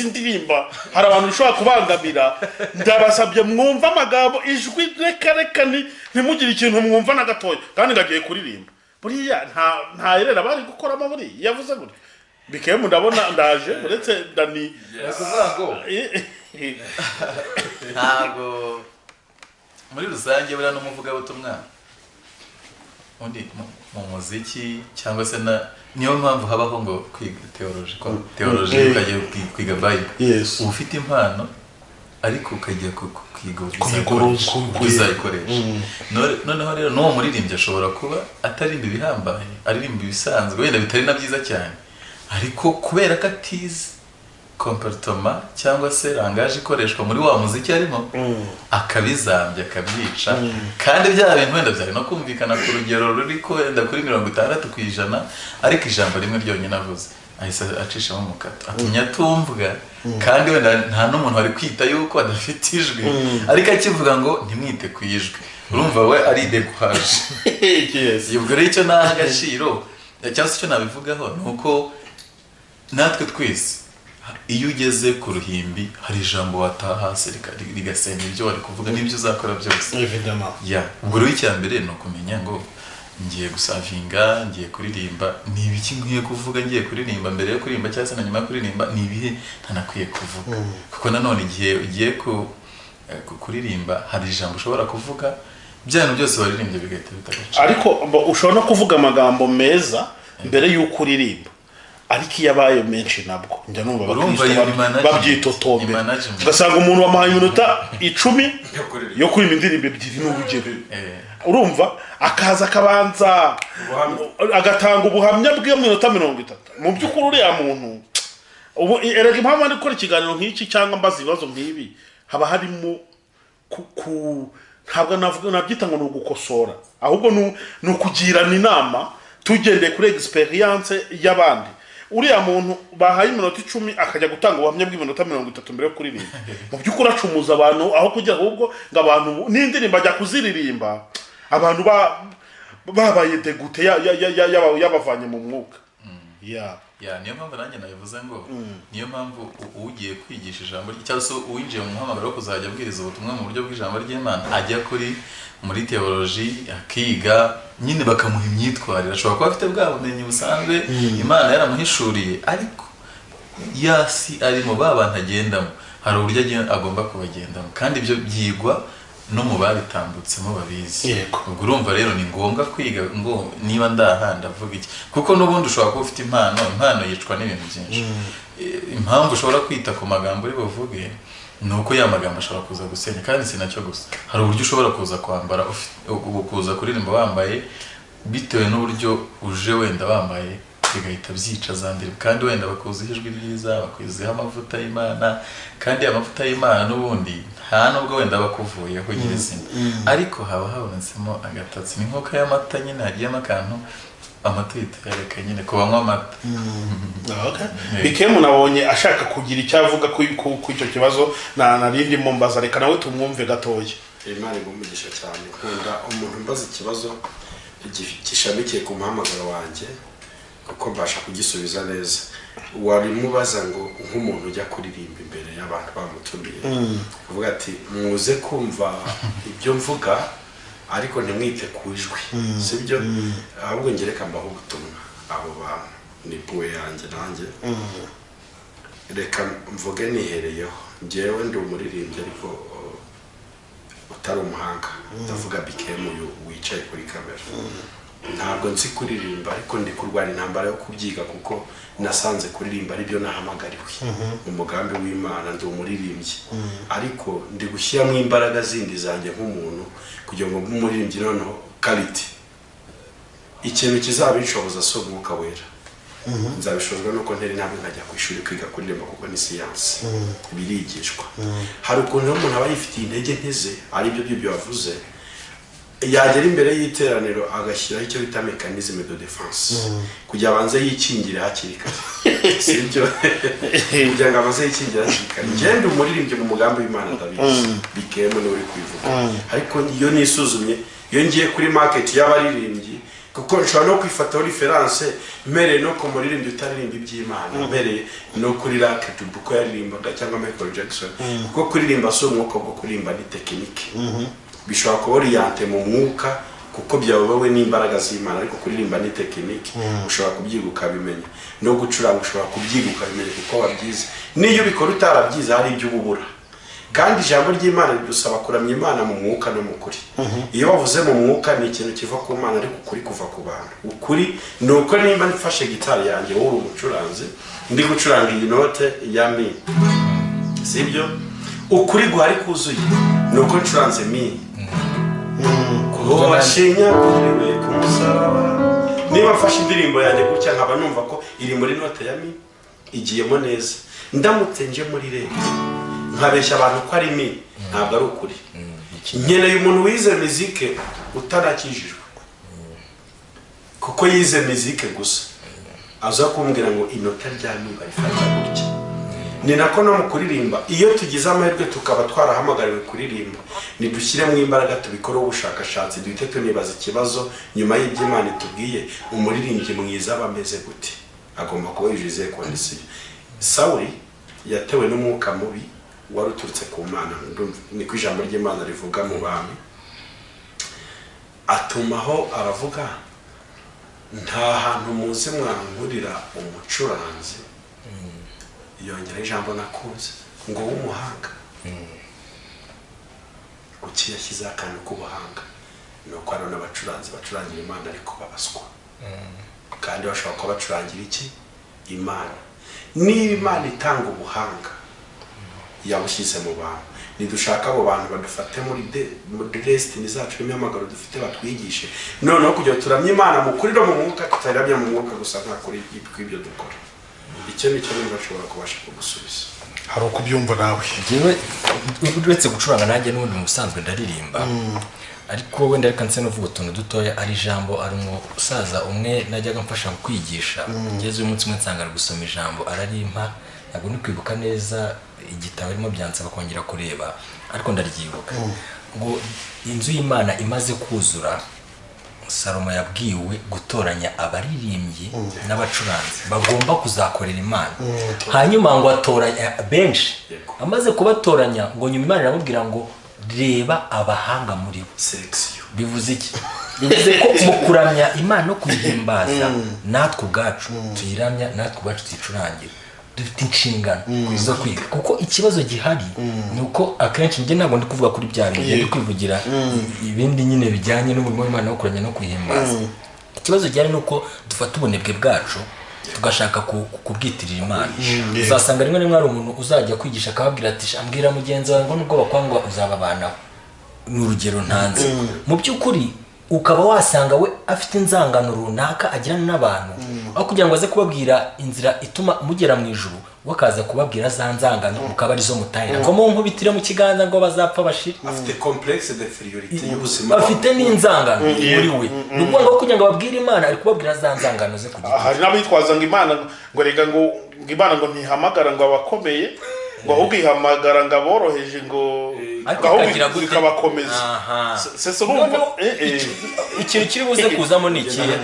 ndirimba hari abantu bishobora kubangamira. Ndabasabye mwumva amagambo, ijwi reka ntimugire ikintu mwumva na gatoya, kandi ngagiye kuririmba. Buriya nta yerera bari gukoramo buriya yavuze buri bikemu. Ndabona ndaje uretse Dani kuvuga ngo ntabwo muri rusange buriya n'umuvugabutumwa undi mu muziki cyangwa se niyo mpamvu habaho ngo kwiga teoloji ukajya kwiga Bible. Uba ufite impano ariko ukajya kwiga uzayikoresha. Noneho rero n'uwo muririmbyi ashobora kuba atarimba ibihambaye, aririmba ibisanzwe wenda bitari na byiza cyane, ariko kubera ko atize comportement cyangwa se langage ikoreshwa muri wa muziki arimo, akabizambya akabyica. Kandi bya bintu wenda byari no kumvikana ku rugero ruri ko wenda kuri 60%, ariko ijambo rimwe ryonyine avuze ahise acishamo umukato, atumye atumvwa. Kandi wenda nta n'umuntu wari kwita yuko adafite ijwi, ariko akivuga ngo ntimwite ku ijwi, urumva we ari decourage. Ubwo rero icyo naha agaciro cyangwa se icyo nabivugaho ni uko natwe twese iyo ugeze ku ruhimbi hari ijambo wataha hasi rigasenya ibyo wari kuvuga n'ibyo uzakora byose. Ubwo rero icya mbere ni ukumenya ngo ngiye gusavinga, ngiye kuririmba, ni ibiki nkwiye kuvuga ngiye kuririmba mbere yo kuririmba cyangwa se na nyuma yo kuririmba, ni ibihe ntanakwiye kuvuga. Kuko nanone igihe ugiye kuririmba hari ijambo ushobora kuvuga byano byose waririmbye bigahita bitagaca. ariko ushobora no kuvuga amagambo meza mbere y'uko uririmba, ariko iyo abaye menshi nabwo njya numva babyitotombe, ugasanga umuntu wamuhaye iminota 10 yo kuririmba indirimbo ebyiri n'urugero, urumva akaza akabanza agatanga ubuhamya bw'iminota 30. mu by'ukuri uriya muntu ubu erega impamvu ari gukora ikiganiro nk'iki cyangwa mbaza ibibazo nk'ibi, haba harimo ntabwo nabyita ngo ni ugukosora, ahubwo ni ukugirana inama tugendeye kuri experience y'abandi. uriya muntu bahaye iminota 10 akajya gutanga ubuhamya bw'iminota 30 mbere yo kuririmba, mu by'ukuri acumuza abantu aho kugira ahubwo ngo abantu n'indirimbo ajya kuziririmba abantu babaye degute yabavanye mu mwuka. Niyo mpamvu nanjye nabivuze ngo niyo mpamvu ugiye kwigisha ijambo cyangwa se uwinjiye mu muhamagaro wo kuzajya abwiriza ubutumwa mu buryo bw'ijambo ry'Imana ajya muri theology akiga, nyine bakamuha imyitwarire. Ashobora kuba afite bwa bumenyi busanzwe Imana yaramuhishuriye, ariko yasi ari mu bantu agendamo hari uburyo agomba kubagendamo, kandi ibyo byigwa no mu babitambutsemo babizi. Ubwo urumva rero ni ngombwa kwiga ngo niba ndahanda avuga iki, kuko n'ubundi ushobora kuba ufite impano yicwa n'ibintu byinshi. Impamvu ushobora kwita ku magambo uri buvuge nuko ya magambo ashobora kuza gusenya, kandi si nacyo gusa, hari uburyo ushobora kuza kwambara kuza kuririmba wambaye bitewe n'uburyo uje wenda wambaye bigahita byica zandire, kandi wenda bakuziho ijwi ryiza, bakuziho amavuta y'Imana, kandi amavuta y'Imana n'ubundi nta nubwo wenda bakuvuyeho nyirizina, ariko haba habonetsemo agatatsi. ni nk'uko y'amata nyine hagiyemo akantu amata yitareka nyine ku banywa amata. Bikemu nabonye ashaka kugira icyo avuga ku icyo kibazo narindi mu mbaza, reka nawe tumwumve gatoya. Imana igumugisha cyane, kunda umuntu mbaza ikibazo gishamikiye ku muhamagaro wanjye kuko mbasha kugisubiza neza. Wari mubaza ngo nk'umuntu ujya kuririmba imbere y'abantu bamutumiye, uvuga ati muze kumva ibyo mvuga ariko ntimwite ku ijwi, sibyo? Ahubwo ngereka mbaho ubutumwa abo bantu ni buwe yanjye nanjye, reka mvuge nihereyeho. Njyewe ndi umuririmbyi ariko utari umuhanga, ndavuga Bikemu wicaye kuri kamera. Ntabwo nzi kuririmba, ariko ndi kurwana intambara yo kubyiga kuko nasanze kuririmba ari byo nahamagariwe mu mugambi w'Imana. Ndi umuririmbyi ariko ndi gushyiramo imbaraga zindi zanjye nk'umuntu kugira ngo umuririmbyi noneho quality ikintu kizabinshoboza so umwuka wera. Nzabishozwa nuko nteri ntabwo nkajya ku ishuri kwiga kuririmba kuko ni science birigishwa. Hari ukuntu umuntu aba yifitiye intege nkeze, ari byo wavuze, yagera imbere y'iteraniro agashyiraho icyo bita mechanisme de défense kugira abanze yikingire hakiri kare, sibyo? kugira ngo abanze yikingire hakiri kare. Ngende umuririmbyi mu mugambi w'Imana ndabizi, Bikemu ni uri kwivuga, ariko iyo nisuzumye, iyo ngiye kuri market y'abaririmbyi, kuko nshobora no kwifataho reference mbere no ku muririmbyi utaririmba iby'Imana, mbere no kuri Lucky Dube uko yaririmbaga cyangwa Michael Jackson, kuko kuririmba si umwuka bwo kuririmba ni tekinike. Bishobora kuba oriente mu mwuka kuko byawowe n'imbaraga z'Imana, ariko kuririmba ni tekinike. Ushobora kubyiga ukabimenya, no gucuranga ushobora kubyiga ukabimenya kuko wabyize. Niyo ubikora utarabyize hari ibyo ubura, kandi ijambo ry'Imana ridusaba kuramya Imana mu mwuka no mu kuri. Iyo bavuze mu mwuka ni ikintu kiva ku Mana, ariko ukuri kuva ku bantu. Ukuri ni uko nimba nifashe gitari yanjye, wowe umucuranzi, ndi gucuranga iyi note ya mi, sibyo? Ukuri guhari kuzuye ni uko ncuranze mi kuho washinya kuriwe ku musaraba. Niba mfashe indirimbo yanjye gutya nkaba numva ko iri muri note ya mi igiyemo neza, ndamutse nje muri rege nkabeshya abantu ko ari mi, ntabwo ari ukuri. Nkeneye umuntu wize muzike utarakijijwe, kuko yize muzike gusa aza kumbwira ngo inota rya mi barifata gutya. Ni nako no mu kuririmba, iyo tugize amahirwe tukaba twarahamagariwe kuririmba, nidushyire mu imbaraga tubikore ubushakashatsi, duhite tunibaza ikibazo nyuma y'Imana itubwiye umuririmbyi mwiza bameze gute, agomba kuba yujuje kondisiyo. Sawuli yatewe n'umwuka mubi wari uturutse ku Mana, ni ku ijambo ry'Imana rivuga mu bami, atumaho aravuga nta hantu muzi mwankurira umucuranzi, yongera ijambo nakunze ngo w'umuhanga. Kuki yashyize akantu k'ubuhanga? ni uko hari n'abacuranzi bacurangira imana ariko babaswa kandi bashobora kuba bacurangira iki imana. Niba imana itanga ubuhanga yabushyize mu bantu, nidushaka abo bantu badufate muri destiny zacu n'imihamagaro dufite batwigishe noneho kugira turamye imana mu kuri no mu mwuka, tutayiramya mu mwuka gusa nta kuri ibyo dukora. Icyo nicyo niba ashobora kubasha kugusubiza. hari uko ubyumva nawe. Jewe uretse gucuranga nanjye n'ubundi mu busanzwe ndaririmba, ariko wenda reka nse n'uvuga utuntu dutoya. Ari ijambo ari umusaza umwe najyaga mfasha kwigisha, ngeze uyu munsi umwe nsanga ari gusoma ijambo ararimpa, ntabwo ni kwibuka neza igitabo arimo byansaba kongera kureba, ariko ndaryibuka ngo inzu y'Imana imaze kuzura, Salomo yabwiwe gutoranya abaririmbyi n'abacuranzi bagomba kuzakorera Imana. Hanyuma ngo atoranya benshi, amaze kubatoranya ngo nyuma Imana iramubwira ngo reba abahanga muri bo. Selection Bivuze iki? Bivuze ko mu kuramya Imana no kuyihimbaza natwe ubwacu tuyiramya, natwe ubwacu tuyicurangire, dufite inshingano zo kwiga. Kuko ikibazo gihari ni uko akenshi njye ntabwo ndi kuvuga kuri bya bintu, ndi kwivugira ibindi nyine bijyanye n'umurimo w'Imana wo kuramya no kuyihimbaza. Ikibazo gihari ni uko dufata ubunebwe bwacu tugashaka kubwitirira Imana. Uzasanga rimwe rimwe hari umuntu uzajya kwigisha akababwira ati ambwira mugenzi wawe ngo nubwo bakwangwa uzababanaho. Ni urugero ntanze. Mu by'ukuri ukaba wasanga we afite inzangano runaka agirana n'abantu, aho kugira ngo aze kubabwira inzira ituma mugera mu ijuru, wakaza kubabwira za nzangano mukaba arizo mutahira ngo mu nkubitire mu kiganza ngo bazapfa bashira. afite complexe d'infériorité y'ubuzima, afite n'inzangano muri we. Ni ukuvuga ngo kugira ngo babwire Imana ari kubabwira za nzangano ze kugira. Hari n'abitwaza ngo Imana ngo rega ngo Imana ngo ntihamagara ngo abakomeye, ngo ahubwo ihamagara ngo aboroheje, ngo ahubwo ikabakomeza. Sese ikintu kiri buze kuzamo ni ikihe?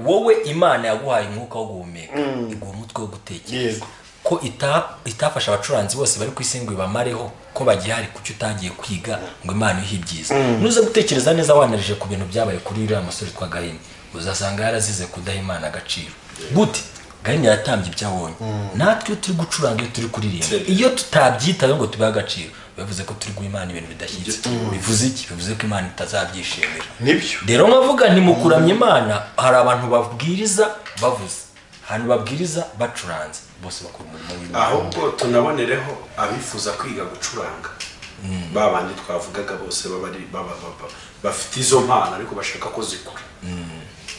Wowe Imana yaguhaye umwuka wo guhumeka, iguha umutwe wo gutekereza, ko itafasha abacuranzi bose bari ku isi ngo ibamareho ko bagihari, kuki utagiye kwiga ngo Imana ihe ibyiza. Nuze gutekereza neza wanarije ku bintu byabaye kuri uriya musore twa Gahini, uzasanga yarazize kudaha Imana agaciro. Gute? Gahini yatambye ibyo abonye. Natwe turi gucuranga, iyo turi kuririmba, iyo tutabyitaho ngo tubahe agaciro, bivuze ko turi guha Imana ibintu bidashyitse. Bivuze iki? Bivuze ko Imana itazabyishimira. Nibyo Rero nkavuga nti mu kuramya Imana hari abantu babwiriza bavuze, hari babwiriza bacuranze, bose bakora umurimo w'Imana. ahubwo tunabonereho abifuza kwiga gucuranga, babandi twavugaga bose bafite izo mpano ariko bashaka ko zikura.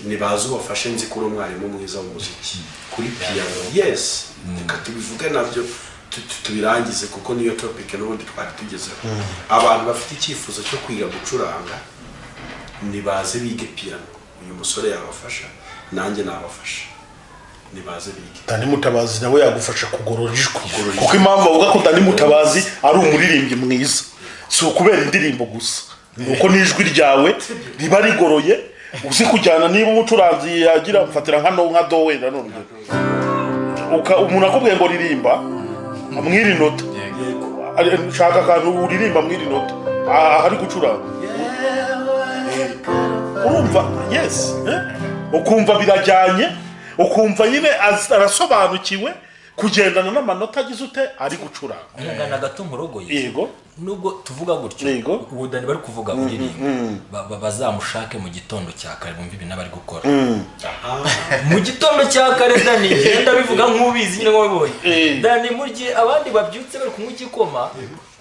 Nibaze ubafashe nzi kuri umwarimu mwiza w'umuziki kuri piano. Yes, reka tubivuge nabyo tubirangize kuko niyo topic n'ubundi twari tugezeho. Abantu bafite icyifuzo cyo kwiga gucuranga nibaze bige piano. Uyu musore yabafasha, nanjye nabafasha. Nibaze bige. Dani Mutabazi nawe yagufasha kugorora ijwi, kuko impamvu avuga ko Dani Mutabazi ari umuririmbyi mwiza si ukubera indirimbo gusa, nuko n'ijwi ryawe riba rigoroye. Uzi kujyana niba umucuranzi yagira mfatira nka do wenda none umuntu akubwiye ngo ririmba mwiri nota, shaka akantu uririmba mwiri nota hari gucuranga, urumva? Yes, ukumva birajyanye, ukumva nyine arasobanukiwe kugendana n'amanota agize ute ari gucuranga. Ngana gato murogoye. Yego. Nubwo tuvuga gutyo, ubu Dani bari kuvuga kuririmba, bazamushake mu gitondo cya kare bumva ibintu abari gukora. Mu gitondo cya kare Dani genda bivuga nk'ubizi nyine wabonye. Dani murye abandi babyutse bari kunywa igikoma,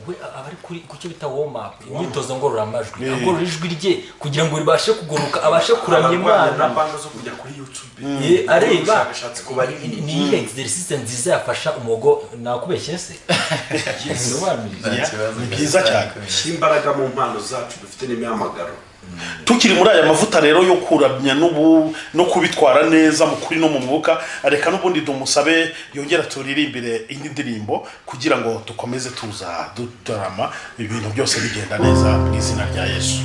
we abari kuri kucyo bita warm up, imyitozo ngororamajwi, agorora ijwi rye kugira ngo ribashe kuguruka, abashe kuramya Imana. Bando zo kujya kuri YouTube areba ni exercise nziza yafasha umugo. Nakubeshye se byiza cyane. imbaraga mu mpano zacu dufite n'imihamagaro. Tukiri muri aya mavuta rero yo kuramya no kubitwara neza mu kuri no mu mwuka, reka n'ubundi dumusabe yongera turirimbire indi ndirimbo kugira ngo dukomeze tuza dutarama ibintu byose bigenda neza mu izina rya Yesu.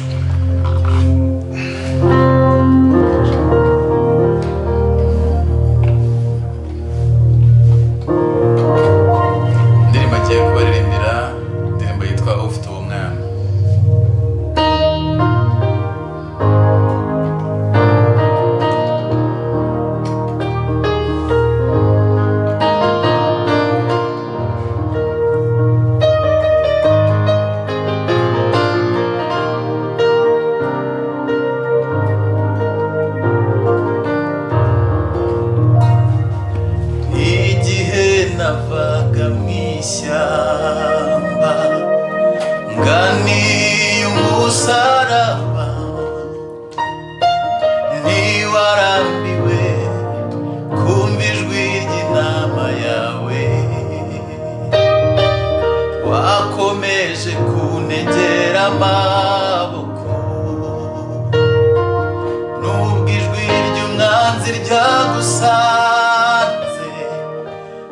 Indirimbo agiye kubaririmbira indirimbo yitwa ufite uwo mwana. musaraba ntiwarambiwe kumva ijwi ry'inama yawe, wakomeje kuntegera amaboko nubwo ijwi ry'umwanzi ryagusanze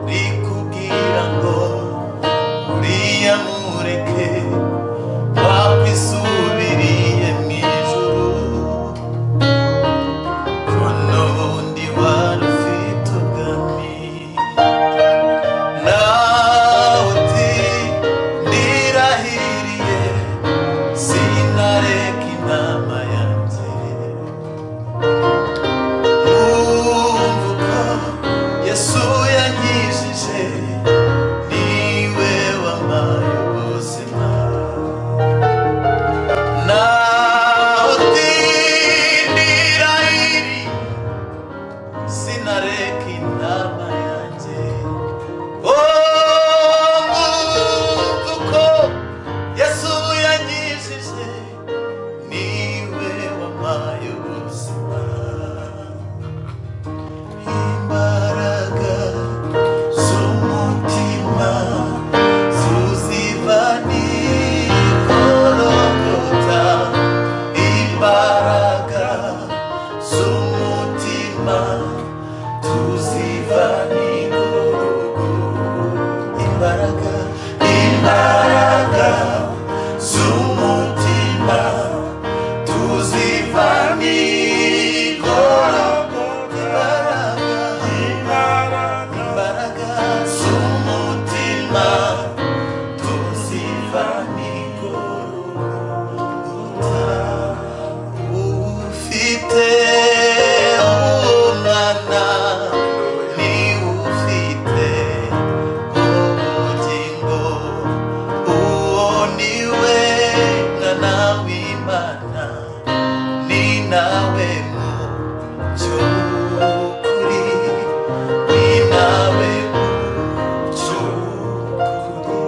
rikubwira ngo uriya mureke, wakwisubiriye mu ijuru ko n'ubundi wari ufite ubwami. Nawe uti ndirahiriye sinareka inama yanjye, numva uko Yesu yankijije niwe wampaye ubuzima. Nawe uti ndirahiriye sinareka inama yanjye, numva uko Yesu yankijije niwe wampaye ubuzima. Imbaraga z'umutima zuziva n'igorogota, imbaraga z'umutima tuziva n'igorogota, imbaraga z'umutima tuziva n'igorogota, imbaraga z'umutima tuziva n'igorogota. Ufite umwana niwe ufite ubugingo, uwo niwe mwana w'Imana, ni nawe mucyo w'ukuri, ni nawe mucyo w'ukuri.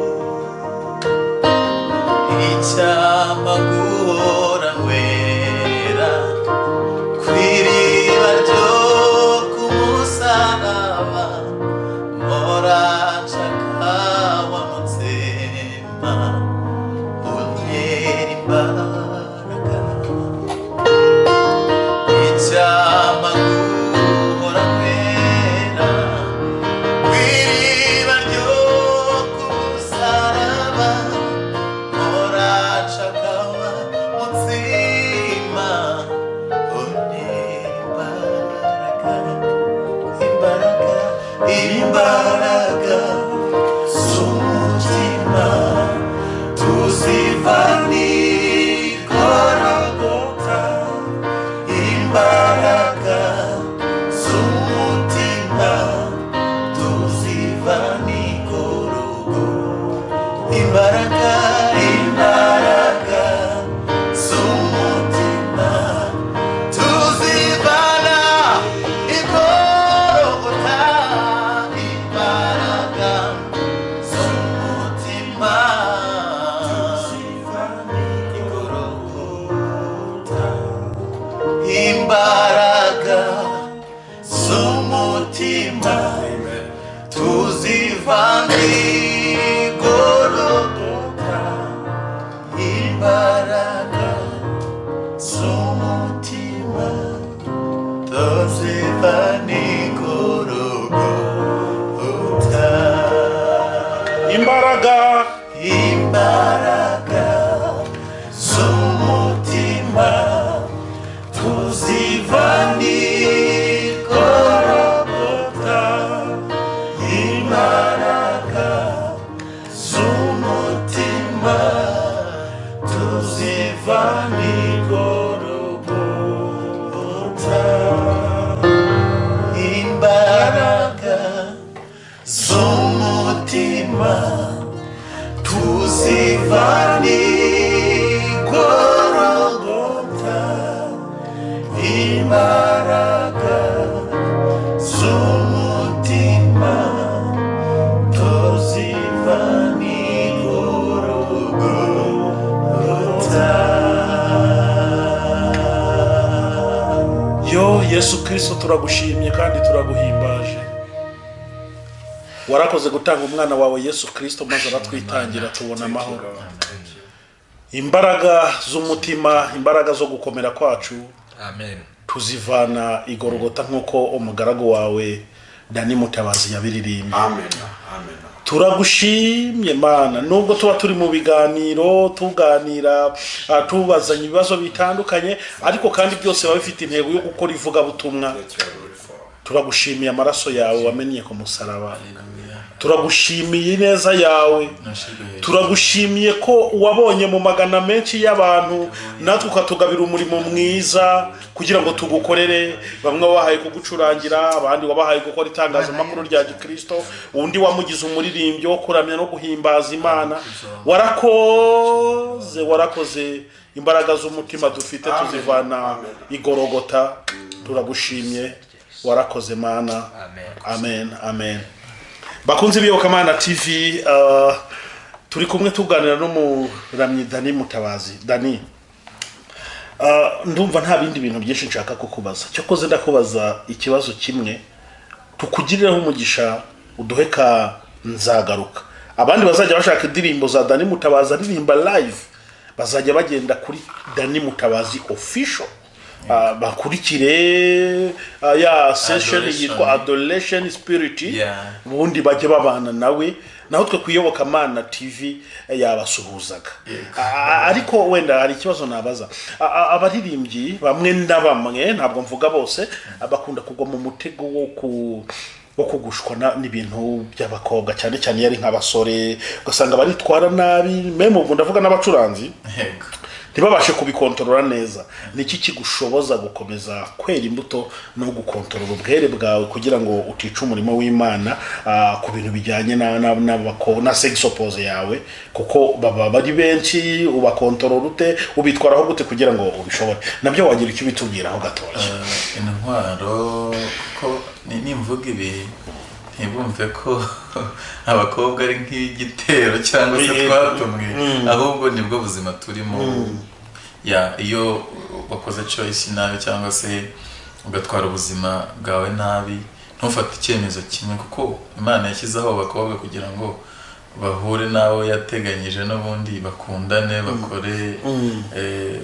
Icyampa guhora nywera ku iriba ryo ku musaraba, mpora nshaka wa mutsima untera imbaraga. Icyampa guhora nywera ku iriba ryo ku musaraba, mpora nshaka wa mutsima untera imbaraga. Imbaraga z'umutima tuziva n'igorogota, imbaraga z'umutima tuziva n'igorogota, imbaraga z'umutima tuzivana igorogota, imbaraga z'umutima tuzivana igorogota, imbaraga z'umutima tuzivana igorogota, imbaraga z'umutima tuzivana igorogota, imbaraga z'umutima tuzivana igorogota, imbaraga z'umutima tuzivana igorogota, imbaraga z'umutima tuzivana igorogota, imbaraga z'umutima tuzivana igorogota. Yesu Kristo turagushimye kandi turaguhimbaje. Warakoze gutanga umwana wawe Yesu Kristo maze aratwitangira tubona amahoro. Imbaraga z'umutima, imbaraga zo gukomera kwacu, amen, tuzivana igorogota nk'uko umugaragu wawe Dani Mutabazi yabiririmba. amen amen. Turagushimye Mana, nubwo tuba turi mu biganiro tuganira tubazanya ibibazo bitandukanye, ariko kandi byose baba bifite intego yo gukora ivuga butumwa. Turagushimiye amaraso yawe wamennye ku musaraba. Turagushimiye ineza yawe. Turagushimiye ko wabonye mu magana menshi y'abantu natwe ukatugabira umurimo mwiza kugira ngo tugukorere. Bamwe wahaye kugucurangira, abandi wabahaye gukora itangazamakuru rya Gikristo, undi wamugize umuririmbyi wo kuramya no guhimbaza Imana. Warakoze imbaraga z'umutima dufite tuzivana igorogota. Turagushimye, warakoze Mana. Amen amen. Bakunze biyobokamana TV, turi kumwe tuganira n'umuramyi Dani Mutabazi. Dani, ndumva nta bindi bintu byinshi nshaka kukubaza. Cyokoze ndakubaza ikibazo kimwe, tukugiriraho umugisha uduheka nzagaruka. Abandi bazajya bashaka indirimbo za Dani Mutabazi aririmba live, bazajya bagenda kuri Dani Mutabazi official, bakurikire ya session yitwa Adoration Spirit, ubundi bajye babana nawe. Naho twe kuyobokamana TV yabasuhuzaga. Ariko wenda hari ikibazo nabaza. Abaririmbyi bamwe ndabamwe, ntabwo mvuga bose, bakunda kugwa mu mutego wo kugushwa n'ibintu by'abakobwa, cyane cyane yari nk'abasore, ugasanga baritwara nabi. Meme ubwo ndavuga n'abacuranzi ntibabashe kubikontorora neza. Niki kigushoboza gukomeza kwera imbuto no gukontorora ubwere bwawe kugira ngo utice umurimo w'Imana ku bintu bijyanye na sex opposite yawe, kuko baba bari benshi? Ubakontorora ute, ubitwaraho gute kugira ngo ubishobore? Nabyo wagira icyo bitubwiraho gatoya. Intwaro ko nimvuga ibi ntibumve ko abakobwa ari nk'igitero cyangwa se twatumwe, ahubwo nibwo buzima turimo. Iyo wakoze choice nabi cyangwa se ugatwara ubuzima bwawe nabi, ntufate icyemezo kimwe, kuko Imana yashyizeho abakobwa kugira ngo bahure nawe yateganyije n'ubundi bakundane, bakore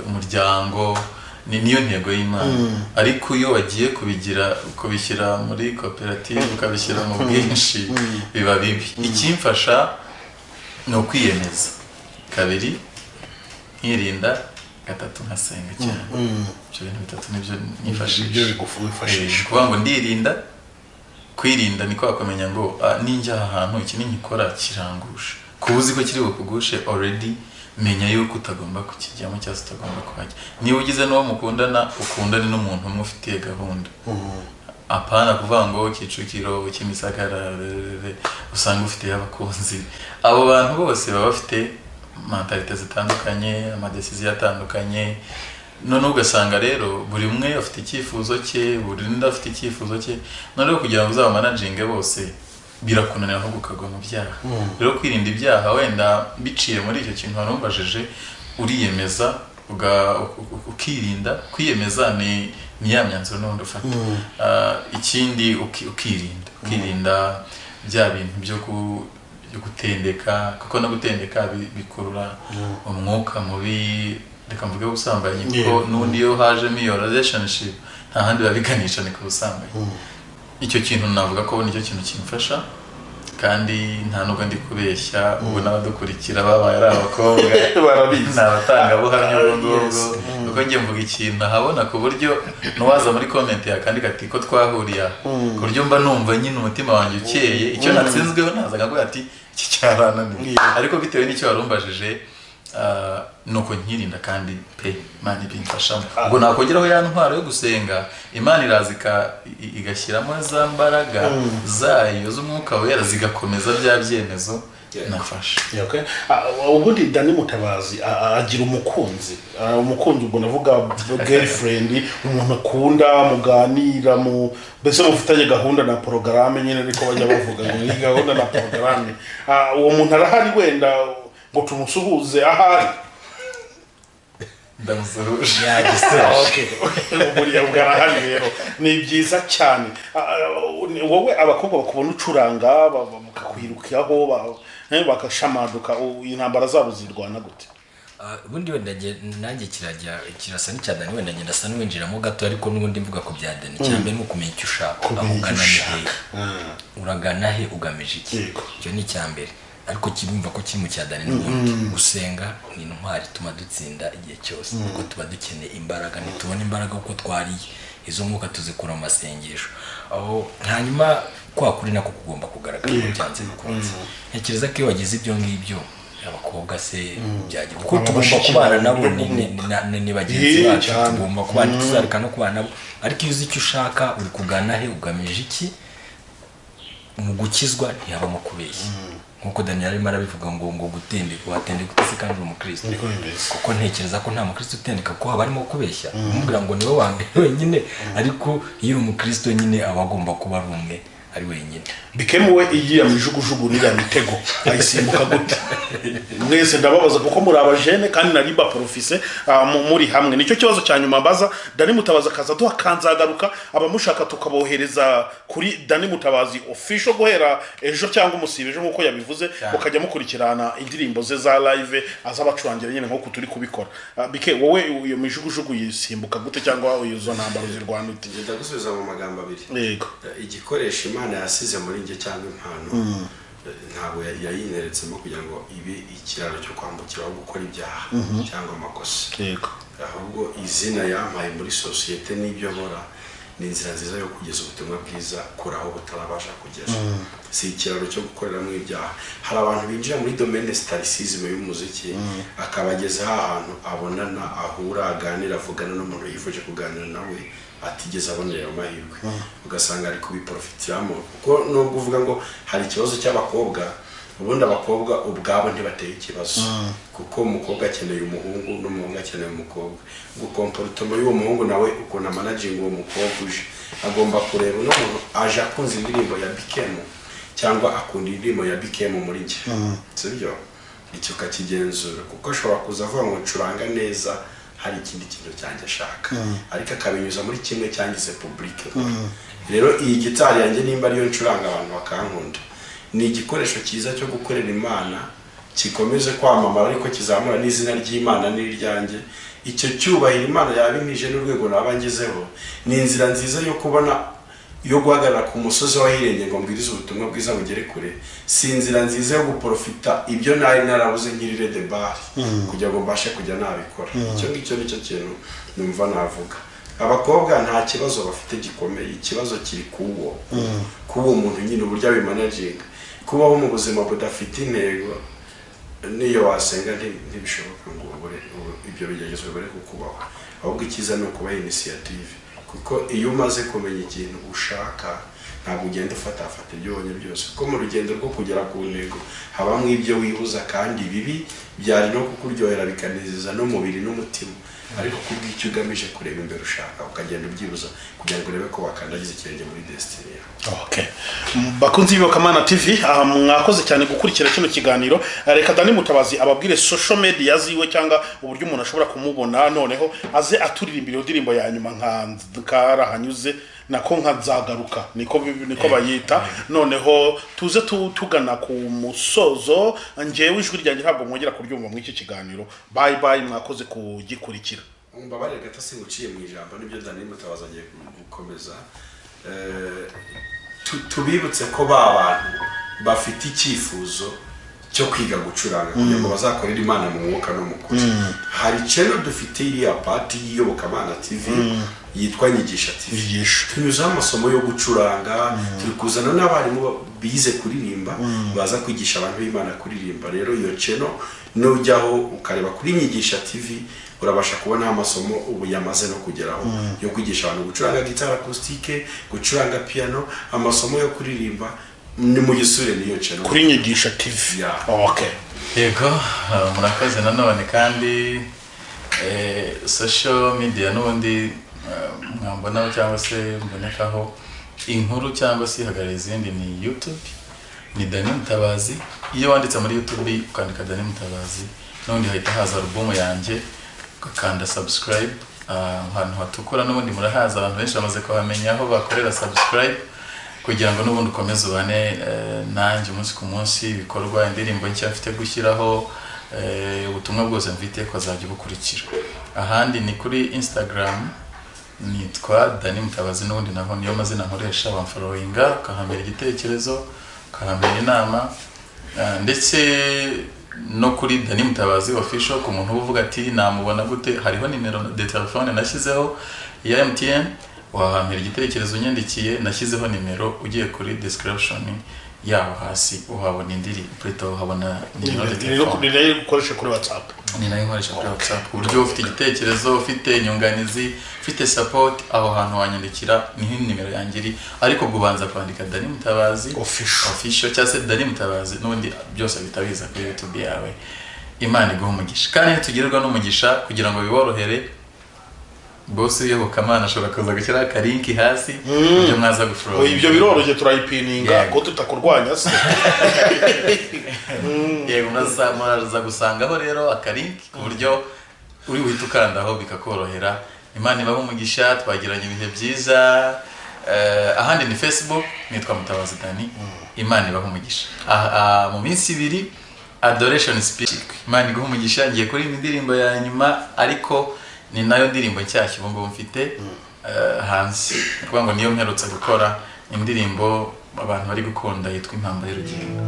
umuryango. Niyo ntego y'Imana. Ariko iyo wagiye kubishyira muri koperative, ukabishyira mu bwinshi, biba bibi. Ikimfasha ni ukwiyemeza, kabiri nkirinda, gatatu nkasenga cyane. Ibyo bintu bitatu nibyo nifashishije. Kuvuga ngo ndirinda, kwirinda ni kwa kumenya ngo ninjya ahantu iki ninkikora kirangusha, kubuzi ko kiri bukugushe already, menya yuko utagomba kukijyamo cyangwa utagomba kuhajya. Niba ugize n'uwo mukundana, ukundane n'umuntu umwe ufitiye gahunda. Apana kuvuga ngo Kicukiro, Kimisagara usanga ufitiye abakunzi. Abo bantu bose baba bafite mentalite zitandukanye, amadecision atandukanye. None ugasanga rero buri umwe afite icyifuzo cye, buri undi afite icyifuzo cye. None kugira ngo uzabamanaginge bose birakunanira ahubwo ukagwa mu byaha. Rero kwirinda ibyaha, wenda biciye muri icyo kintu warumbajije, uriyemeza ukirinda. Kwiyemeza ni ya myanzuro n'ubundi ufata. Ikindi ukirinda bya bintu byo gutendeka, kuko no gutendeka bikurura umwuka mubi. Reka mvuge ubusambanyi, kuko n'undi iyo hajemo iyo relationship nta handi babiganisha ni ku busambanyi. Icyo kintu navuga ko nicyo kintu kimfasha, kandi nta nubwo ndi kubeshya. Ubu n'abadukurikira babaye ari abakobwa barabizi, n'abatangabuhamya ubwo kuko njye mvuga ikintu habona, ku buryo n'uwaza muri comment yakandika ati ko twahuriye, ku buryo mba numva nyine umutima wanjye ukeye. Icyo natsinzweho nazaga ngo ati iki cyarananiye, ariko bitewe n'icyo warumbajije nuko nkirinda, kandi pe Imana ibimfashamo. Ubwo nakongeraho ya ntwaro yo gusenga, Imana iraza igashyiramo za mbaraga zayo z'umwuka wera, zigakomeza bya byemezo nafashe. Ubundi Dani Mutabazi agira umukunzi. Umukunzi ubwo navuga girlfriend, umuntu akunda, muganira, mbese mufitanye gahunda na porogaramu nyine, ariko bajya bavuga ngo ni gahunda na porogaramu. Uwo muntu arahari wenda ngo tumusuhuze ahari? ndamusuhuje yagisoje buriya bwarahari rero ni byiza cyane. Wowe abakobwa bakubona ucuranga bakakwirukiraho bakashamaduka, intambara zabo zirwana gute? ubundi wenda nanjye kirasa n'icyadani, wenda ngenda asa n'uwinjiramo gato, ariko n'ubundi mvuga ku bya Dani cyane ni ukumenya icyo ushaka, aho ugana he, uragana he, ugamije iki. Icyo ni icyambere, ariko kibumva ko kiri mu cyadani n'ubundi gusenga ni intwari ituma dutsinda igihe cyose, kuko tuba dukeneye imbaraga, ntitubona imbaraga kuko twariye izo mwuka tuzikura mu masengesho. Aho hanyuma kwa kuri nako kugomba kugaragara mu byanze bikunze. Ntekereza ko iyo wagize ibyo ngibyo abakobwa se byagiye, kuko tugomba kubana nabo, ni bagenzi bacu, tugomba kubana, tuzareka no kubana nabo. Ariko iyo uzi icyo ushaka, uri kugana he, ugamije iki, mu gukizwa ntihabamo kubeshya. Nkuko Daniel arimo arabivuga ngo gutendeka, watendeka utese kandi uri umukristo. Kuko ntekereza ko nta mukristo utendeka, ko haba harimo kubeshya. Umubwira ngo niwe wa mbere wenyine, ariko iyo uri umukristo nyine aba agomba kuba ari umwe, ari wenyine. Bikemuwe igiye mu jugujugu n'ya mitego ayisimbuka gute? Mwese ndababaza kuko muri abajene kandi na riba profise muri hamwe. Nicyo kibazo cya nyuma mbaza Dani Mutabazi, akaza tuhakanzagaruka abamushaka tukabohereza kuri Dani Mutabazi official guhera ejo cyangwa umusibeje nkuko yabivuze, ukajya mukurikirana indirimbo ze za live azabacurangira nyine nkuko turi kubikora. Bike wowe iyo mijugujugu yisimbuka gute cyangwa izo ntambaro zirwana ute? Ndagusubiza mu magambo abiri. Yego. Igikoresho Imana yasize muri njye cyangwa impano ntabwo yayineretsemo kugira ngo ibe ikiraro cyo kwambukiraho gukora ibyaha cyangwa amakosa. Yego. Ahubwo izina yampaye muri sosiyete n'ibyo nkora ni inzira nziza yo kugeza ubutumwa bwiza kuraho butarabasha kugeza. Si ikiraro cyo gukoreramo ibyaha. Hari abantu binjira muri domaine staricisme y'umuziki, akabageza ahantu abonana, ahura, aganira, avugana n'umuntu yifuje kuganira nawe atigeze abonera amahirwe, ugasanga ari kubiprofitiramo. Kuko nubwo uvuga ngo hari ikibazo cy'abakobwa, ubundi abakobwa ubwabo ntibateye ikibazo, kuko umukobwa akeneye umuhungu n'umuhungu akeneye umukobwa. Gukomportoma y'uwo muhungu nawe ukuntu managing uwo mukobwa uje agomba kureba n'umuntu aje akunze indirimbo ya Bikemo cyangwa akunda indirimbo ya Bikemo muri njye, sibyo? Icyo kakigenzura, kuko ashobora kuza avuga ngo ncuranga neza, hari ikindi kintu cyanjye ashaka, ariko akabinyuza muri kimwe cyangize public. Rero iyi gitari yanjye nimba ariyo ncuranga abantu bakankunda, ni igikoresho cyiza cyo gukorera Imana, kikomeze kwamamara ariko kizamura n'izina ry'Imana n'iryanjye. Icyo cyubahiro Imana yabinije n'urwego nabangezeho, ni inzira nziza yo kubona, yo guhagarara ku musozi wahirengeye ngo mbwirize ubutumwa bwiza bugere kure. Si inzira nziza yo guprofita ibyo nari narabuze nkirire de bar kugira ngo mbashe kujya nabikora. Icyo ngicyo nicyo kintu numva navuga. Abakobwa nta kibazo bafite gikomeye, ikibazo kiri kuwo muntu nyine uburyo abimanaginga. Kubaho mu buzima budafite intego, niyo wasenga ntibishoboka ngo ibyo bigeragezo bibare kukubaho. Ahubwo icyiza ni ukubaha initiative, kuko iyo umaze kumenya ikintu ushaka ntabwo ugenda ufata ibyo ubonye byose, kuko mu rugendo rwo kugera ku ntego habamo ibyo wibuza kandi bibi byari no kukuryohera bikanezeza n'umubiri n'umutima, ariko kubw'icyo ugamije kureba imbere ushaka ukagenda ubyibuza kugira ngo urebe ko wakandagiza ikirenge muri destiny. Okay. Bakunzi b'Iyobokamana TV, mwakoze cyane gukurikira kino kiganiro. Reka Dani Mutabazi ababwire social media ziwe cyangwa uburyo umuntu ashobora kumubona, noneho aze aturirimbira indirimbo ya nyuma nkarahanyuze nako nkazagaruka, niko bayita. Noneho tuze tugana ku musozo, ngewe ijwi ryanjye ntabwo mwongera kuryumva muri iki kiganiro. Bye bye, mwakoze kugikurikira. Umbabarire gato singuciye mu ijambo, nibyo Dani Mutabazi agiye gukomeza. Tubibutse ko abantu bafite icyifuzo cyo kwiga gucuranga kugira ngo bazakorera Imana mu mwuka no mu kuri. Hari channel dufite iriya party y'Iyobokamana TV yitwa Nyigisha TV. Tunyuzaho amasomo yo gucuranga, turi kuzana n'abarimu bize kuririmba baza kwigisha abantu b'Imana kuririmba. Rero iyo channel nujyaho ukareba kuri Nyigisha TV urabasha kubona amasomo ubu yamaze no kugeraho yo kwigisha abantu gucuranga guitar acoustique, gucuranga piano, amasomo yo kuririmba. Ni mu gisure niyo channel kuri Nyigisha TV. Okay. Yego, murakoze nanone kandi social media n'ubundi mwambonaho cyangwa se mbonekaho inkuru cyangwa se hagarara izindi ni YouTube, ni Dani Mutabazi. Iyo wanditse muri YouTube ukandika Dani Mutabazi n'ubundi hahita haza album yanjye ugakanda subscribe ahantu hatukura n'ubundi murahaza abantu benshi bamaze kuhamenya aho bakorera subscribe kugira ngo n'ubundi ukomeze ubane nanjye umunsi ku munsi ibikorwa indirimbo nshya mfite gushyiraho ubutumwa bwose mfite ko azajya bukurikira. Ahandi ni kuri Instagram nitwa Dani Mutabazi n'ubundi naho niyo mazina nkoresha bamfollowinga ukahamera igitekerezo ukahamera inama ndetse no kuri Dani Mutabazi official ku muntu uvuga ati namubona gute hariho nimero de telefone nashyizeho ya MTN wahamera igitekerezo unyandikiye nashyizeho nimero ugiye kuri description yaho hasi uhabona indiri preto uhabona nimero de telefone ni nayo ukoresha kuri WhatsApp ni nayo nkoresha kuri WhatsApp uburyo ufite igitekerezo ufite inyunganizi ufite support aho hantu wanyandikira ni nimero yangiri ariko gubanza kwandika Dani Mutabazi official cyangwa se Dani Mutabazi n'ubundi byose bitabiza kuri YouTube yawe. Imana iguha umugisha kandi tugirirwa n'umugisha kugira ngo biborohere bose Iyobokamana ashobora kuza gushyira akalinki hasi ibyo mwaza guforowa ibyo biroroshye turayipininga ko tutakurwanya se yego muraza gusangaho rero akalinki ku buryo uri uhita ukandaho bikakorohera. Imana ibahe umugisha twagiranye ibihe byiza. Ahandi ni Facebook nitwa Mutabazi Dani. Imana ibahe umugisha. Mu minsi 2 adoration speech Imana iguha umugisha ngiye kuri indirimbo ya nyuma ariko ni nayo ndirimbo nshyashya ubu ngubu mfite hanze kuvuga ngo niyo mperutse gukora indirimbo abantu bari gukunda yitwa Impamba y'Urugendo.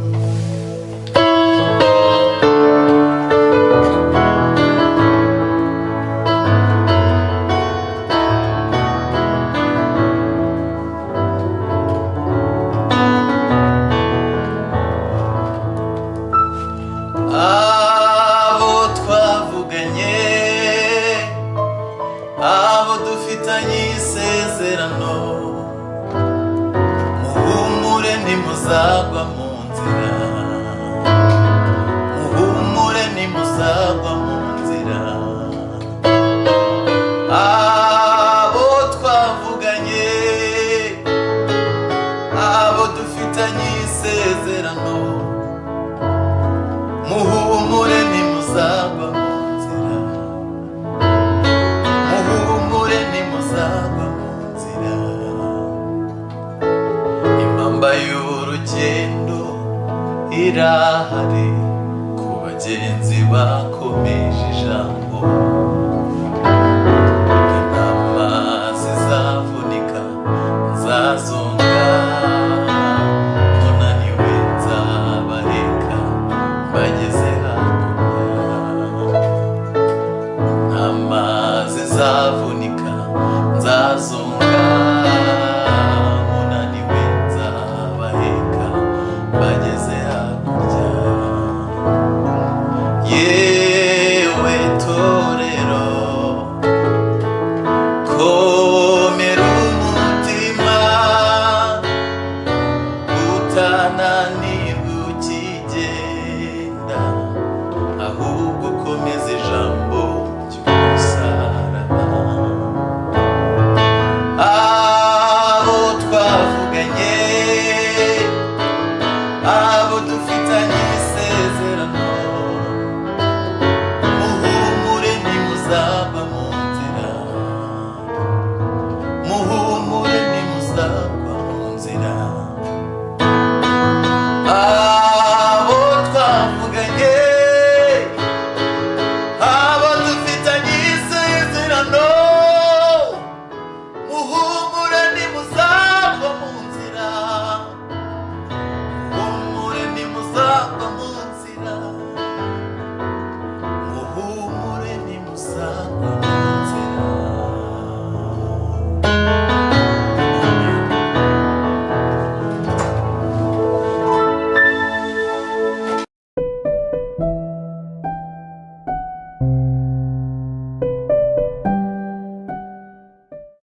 Abo dufitanye isezerano muhumure ntimuzagwa mu nzira muhumure ntimuzagwa